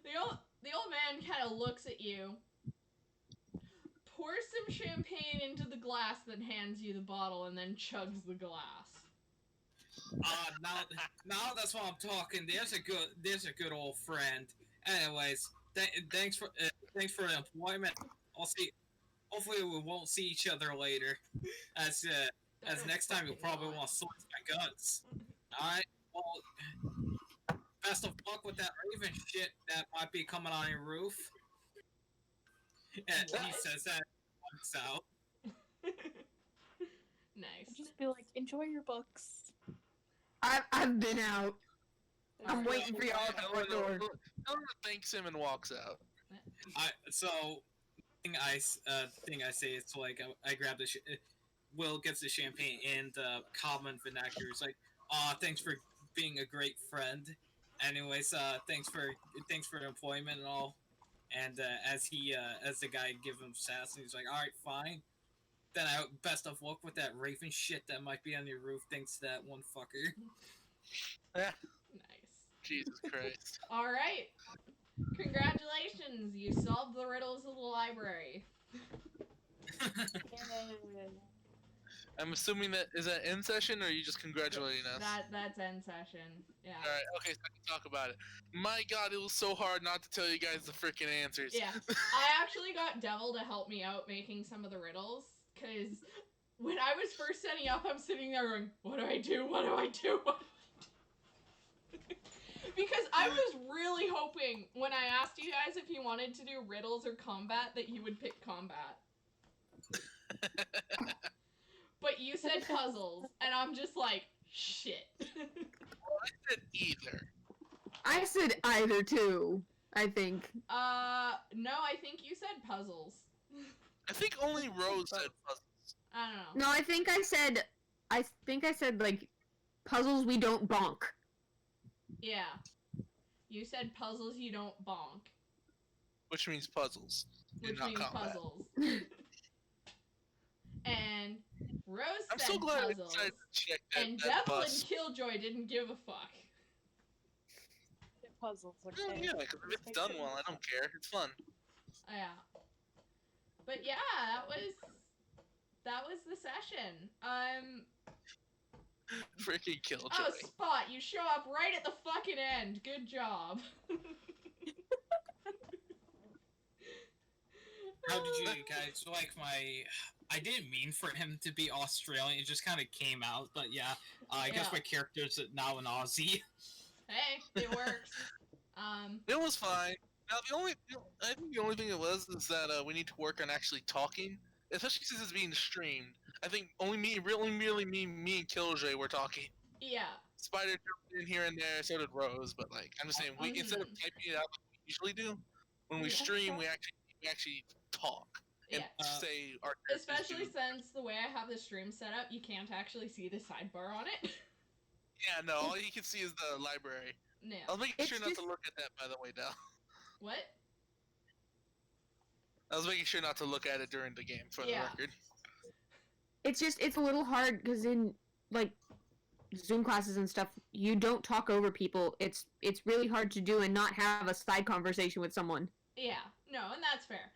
The old man kind of looks at you, pours some champagne into the glass, then hands you the bottle, and then chugs the glass. Now that's what I'm talking. There's a good old friend. Anyways, thanks for the employment. I'll see. Hopefully we won't see each other later. As next time you'll probably want to slice my guts. All right. Well, best of luck with that Raven shit that might be coming on your roof. And he says that walks out. Nice. Just be like, enjoy your books. I've been out. I'm waiting for y'all at the front door. Eleanor thanks him and walks out. Thing I say is like I grab the Will gets the champagne and common vernacular is like, thanks for being a great friend. Anyways, thanks for the employment and all. And as the guy give him sass, and he's like, all right, fine. Then best of luck with that Raven shit that might be on your roof. Thanks to that one fucker. Yeah. Nice. Jesus Christ. All right. Congratulations, you solved the riddles of the library. I'm assuming that is that end session, or are you just congratulating us? That's end session. Yeah. All right. Okay, so I can talk about it. My God, it was so hard not to tell you guys the freaking answers. Yeah. I actually got Devil to help me out making some of the riddles, because when I was first setting up, I'm sitting there going, what do I do? What do I do? What do I do? Because I was really hoping, when I asked you guys if you wanted to do riddles or combat, that you would pick combat. But you said puzzles, and I'm just like, shit. Well, I said either. I said either too, I think. No, I think you said puzzles. I think only Rose said puzzles. I don't know. No, I think I said like puzzles we don't bonk. Yeah. You said puzzles you don't bonk. Which means puzzles. Which not means combat. puzzles. And Rose I'm said so glad I puzzles. decided to check that, And that Devil bus. and Killjoy didn't give a fuck. Puzzles, Oh, okay. yeah, because if it's done well, I don't care. It's fun. Yeah. But yeah, that was the session. Freaking Killjoy. Oh, Spot, you show up right at the fucking end. Good job. How did you guys like my? I didn't mean for him to be Australian. It just kind of came out. But yeah, I guess Yeah. my character's now an Aussie. Hey, it works. It was fine. Now I think the only thing it was is that we need to work on actually talking, especially since it's being streamed. I think only really me and Killjoy were talking. Yeah. Spider jumped in here and there, so did Rose. But like, I'm just saying, we instead of typing it out like we usually do, when we Yeah. stream, we actually talk and Yeah. say our characters Especially do. since the way I have the stream set up, you can't actually see the sidebar on it. Yeah, no, all you can see is the library. No. I was making It's sure not just- to look at that, by the way, Dal. What? I was making sure not to look at it during the game, for Yeah. the record. It's a little hard because in like Zoom classes and stuff, you don't talk over people. It's really hard to do and not have a side conversation with someone. Yeah. No, and that's fair.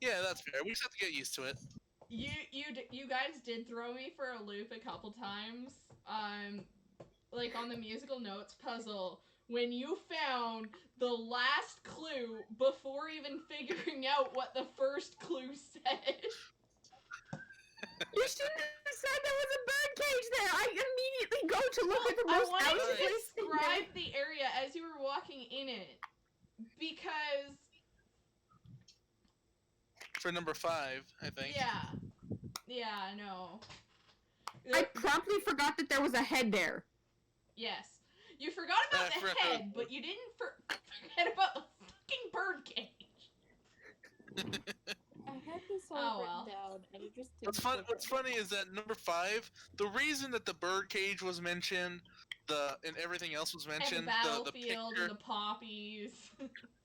Yeah, that's fair. We just have to get used to it. You guys did throw me for a loop a couple times. Like on the musical notes puzzle, when you found the last clue before even figuring out what the first clue said. You shouldn't have said there was a bird cage there. I immediately go to look at the I most wanted out of to place thing there. describe the area as you were walking in it, because For number 5, I think. yeah, I know. I promptly forgot that there was a head there. Yes. You forgot about I the forgot- head, but you didn't forget about the fucking bird cage. I had this all Oh, written well. down, and it just didn't. What's funny is that number 5, the reason that the bird cage was mentioned, and everything else was And the mentioned, the battlefield picture, and the poppies.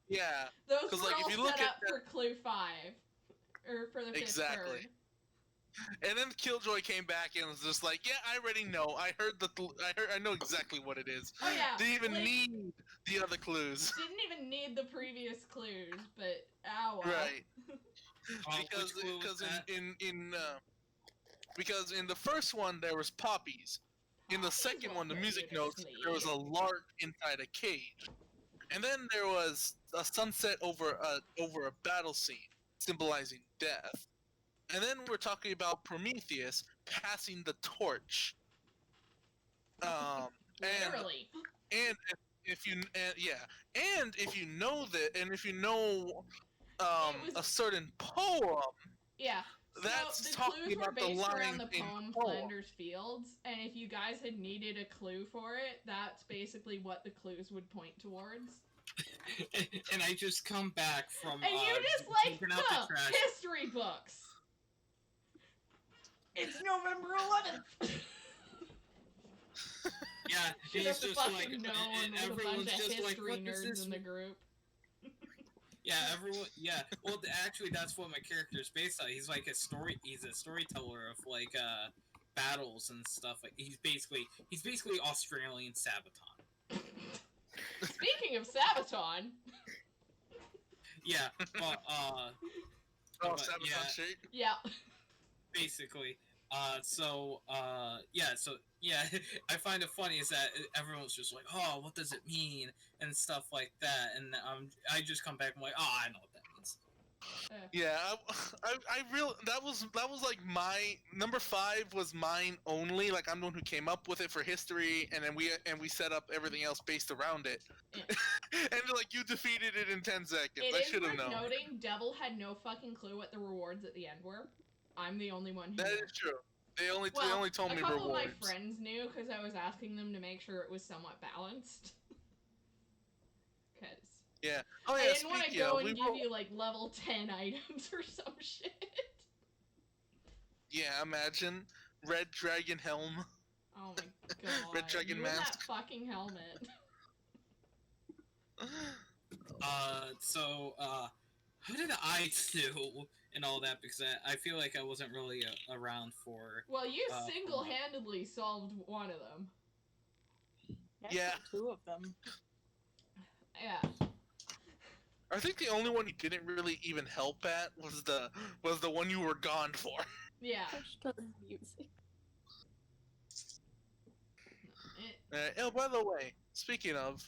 yeah, Those 'Cause, were like, if all you look set at up for clue 5. Or for the fifth Exactly. bird. and then Killjoy came back and was just like, yeah, I already know. I know exactly what it is. Oh yeah. Didn't even like, need the other clues. Didn't even need the previous clues, but ow. Right. Which clue was Because that? because in the first one there was poppies. In the Poppies second will one, the hurt music you to notes, there was sleep. a lark inside a cage. And then there was a sunset over a battle scene, symbolizing death. And then we're talking about Prometheus passing the torch. And Literally. and if you know that, and if you know It was- a certain poem, Yeah. that's so the talking clues were about the based around lines the in poem poem. Flanders Fields, and if you guys had needed a clue for it, that's basically what the clues would point towards. And I just come back from. And you just like taking out the trash. history books. It's November 11th. Yeah, Should he's have just fucking like, known and with a bunch everyone's of just like, history what does nerds this in the mean? group. Yeah, everyone. Yeah, well, actually, that's what my character is based on. He's like a storyteller of like battles and stuff. Like he's basically Australian Sabaton. Speaking of Sabaton, Yeah, but Oh, But, Sabaton yeah. shit. yeah. basically. So I find it funny is that everyone's just like, oh, what does it mean and stuff like that, and I just come back and I'm like, oh, I know what that means. Yeah, that was like my number 5 was mine only. Like I'm the one who came up with it for history, and then we set up everything else based around it. Yeah. And like you defeated it in 10 seconds. It I is should have worth known. noting, Devil had no fucking clue what the rewards at the end were. I'm the only one who That knew. is true. They only told a me couple rewards. of my friends knew because I was asking them to make sure it was somewhat balanced. Because Oh I yeah, didn't want to speaking go of, and give you like level 10 items or some shit. yeah, imagine Red Dragon Helm. Oh my god. Red Dragon you and mask. that fucking helmet. So how did I do and all that? Because I feel like I wasn't really around for. Well, you Uh, single-handedly solved one of them. Yeah. Two of them. Yeah. I think the only one you didn't really even help at was the one you were gone for. Yeah. Music. It, Oh, by the way, speaking of,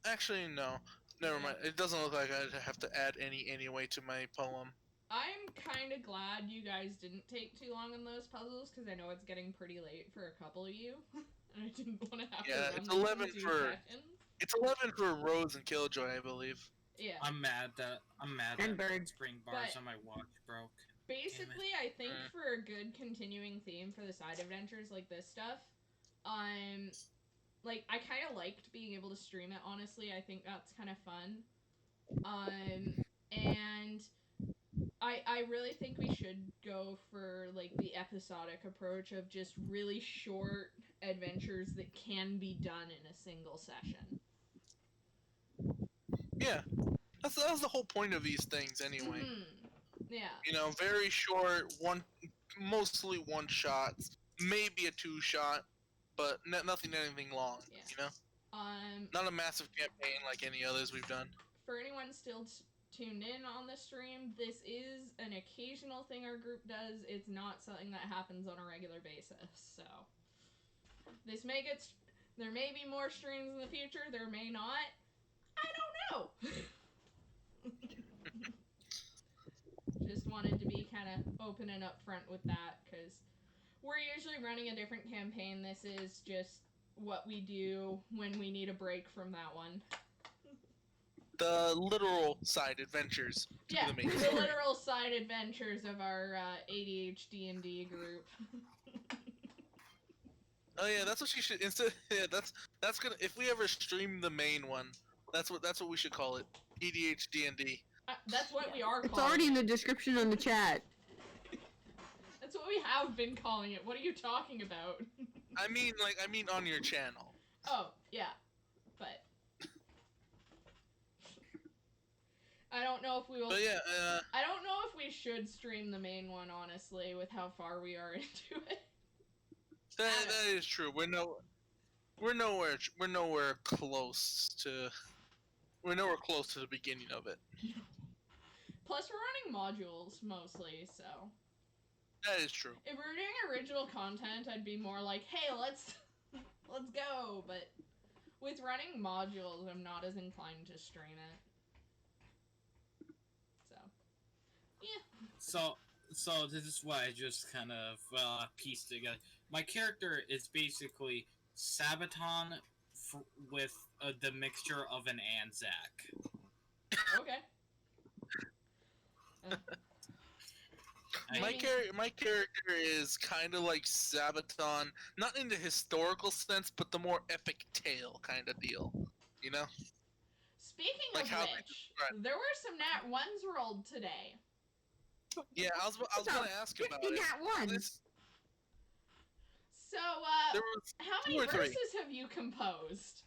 actually no, Never Yeah. mind. It doesn't look like I have to add any anyway to my poem. I'm kind of glad you guys didn't take too long on those puzzles because I know it's getting pretty late for a couple of you, and I didn't want to have Yeah, to run it's this 11 in 2 for- sessions. It's 11 for Rose and Killjoy, I believe. Yeah. I'm mad that And that Bird. screen bars But- on my watch broke. Basically, I think Mm. for a good continuing theme for the side adventures like this stuff, like I kind of liked being able to stream it. Honestly, I think that's kind of fun. And I really think we should go for like the episodic approach of just really short adventures that can be done in a single session. Yeah, that's the whole point of these things anyway. Mhm. Yeah. You know, very short, mostly one shots, maybe a 2-shot, but nothing anything long. Yeah. You know, not a massive campaign like any others we've done. For anyone still tuned in on the stream, this is an occasional thing our group does. It's not something that happens on a regular basis. So this may get. There may be more streams in the future. There may not. I don't know. Just wanted to be kind of open and upfront with that because we're usually running a different campaign. This is just what we do when we need a break from that one. The literal side adventures to Yeah, the main the story. literal side adventures of our ADHD&D group. Oh yeah, that's what she should instead. Yeah, that's gonna. If we ever stream the main one, that's what we should call it. EDHD&D. That's what we are It's calling already in it. the description on the chat. That's what we have been calling it. What are you talking about? I mean on your channel. Oh, yeah. But I don't know if we will. But yeah, I don't know if we should stream the main one, honestly, with how far we are into it. that is true. We're nowhere close to. We're nowhere close to the beginning of it. Plus, we're running modules mostly, so That is true. if we were doing original content, I'd be more like, "Hey, let's go." But with running modules, I'm not as inclined to stream it. So, So this is what I just kind of pieced together. My character is basically Sabaton with the mixture of an Anzac. okay. My Maybe- my character is kind of like Sabaton, not in the historical sense, but the more epic tale kind of deal. You know? Speaking Like of how they which, describe- there were some nat ones rolled today. Yeah, I was gonna ask about 50 it. nat ones. This- So, There was how two many or three. verses have you composed?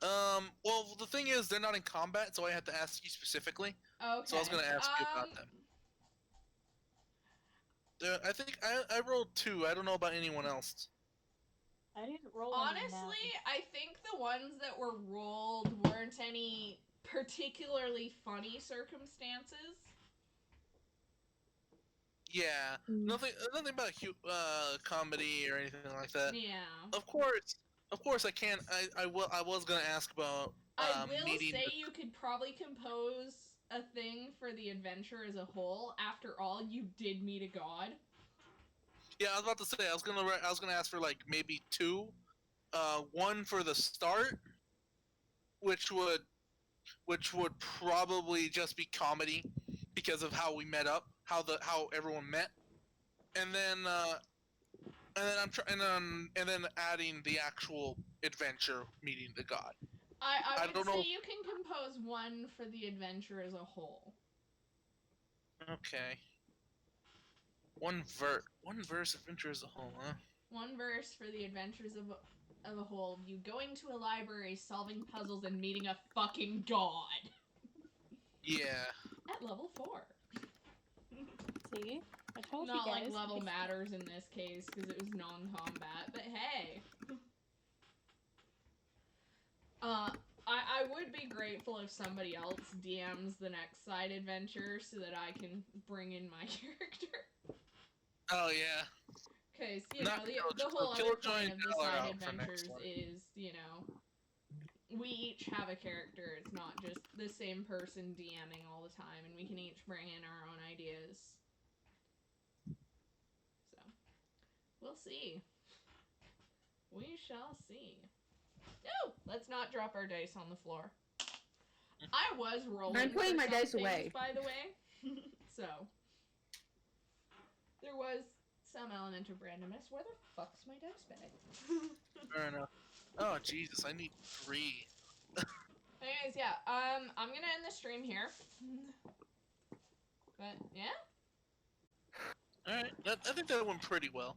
well, the thing is, they're not in combat, so I had to ask you specifically. Okay. So I was gonna ask you about them. I think I rolled 2. I don't know about anyone else. I didn't roll any Honestly, nat- I think the ones that were rolled weren't any particularly funny circumstances. Yeah, nothing about comedy or anything like that. Yeah. Of course, I can't. I was gonna ask about I will meeting. say you could probably compose a thing for the adventure as a whole. After all, you did meet a god. Yeah, I was about to say I was gonna ask for like maybe 2, one for the start, which would probably just be comedy because of how we met up, how everyone met, and then and then adding the actual adventure meeting the god. I I would don't say know. you can compose one for the adventure as a whole. Okay. One verse adventure as a whole, huh? One verse for the adventures of a whole. You going to a library, solving puzzles, and meeting a fucking god Yeah. at level 4. See? I told Not you guys. like level matters in this case because it was non-combat, but hey. I would be grateful if somebody else DMs the next side adventure so that I can bring in my character. Oh yeah. Because, Not the Killjoy, whole other Killjoy point and of the Valor side out for next adventures one. is, we each have a character. It's not just the same person DMing all the time, and we can each bring in our own ideas. So, we'll see. We shall see. No! Let's not drop our dice on the floor. I was rolling. I'm putting for my some dice things, away. by the way. So, there was some element of randomness. Where the fuck's my dice bag? Fair enough. Oh Jesus, I need 3. Anyways, yeah, I'm gonna end the stream here. But, yeah? Alright, I think that went pretty well.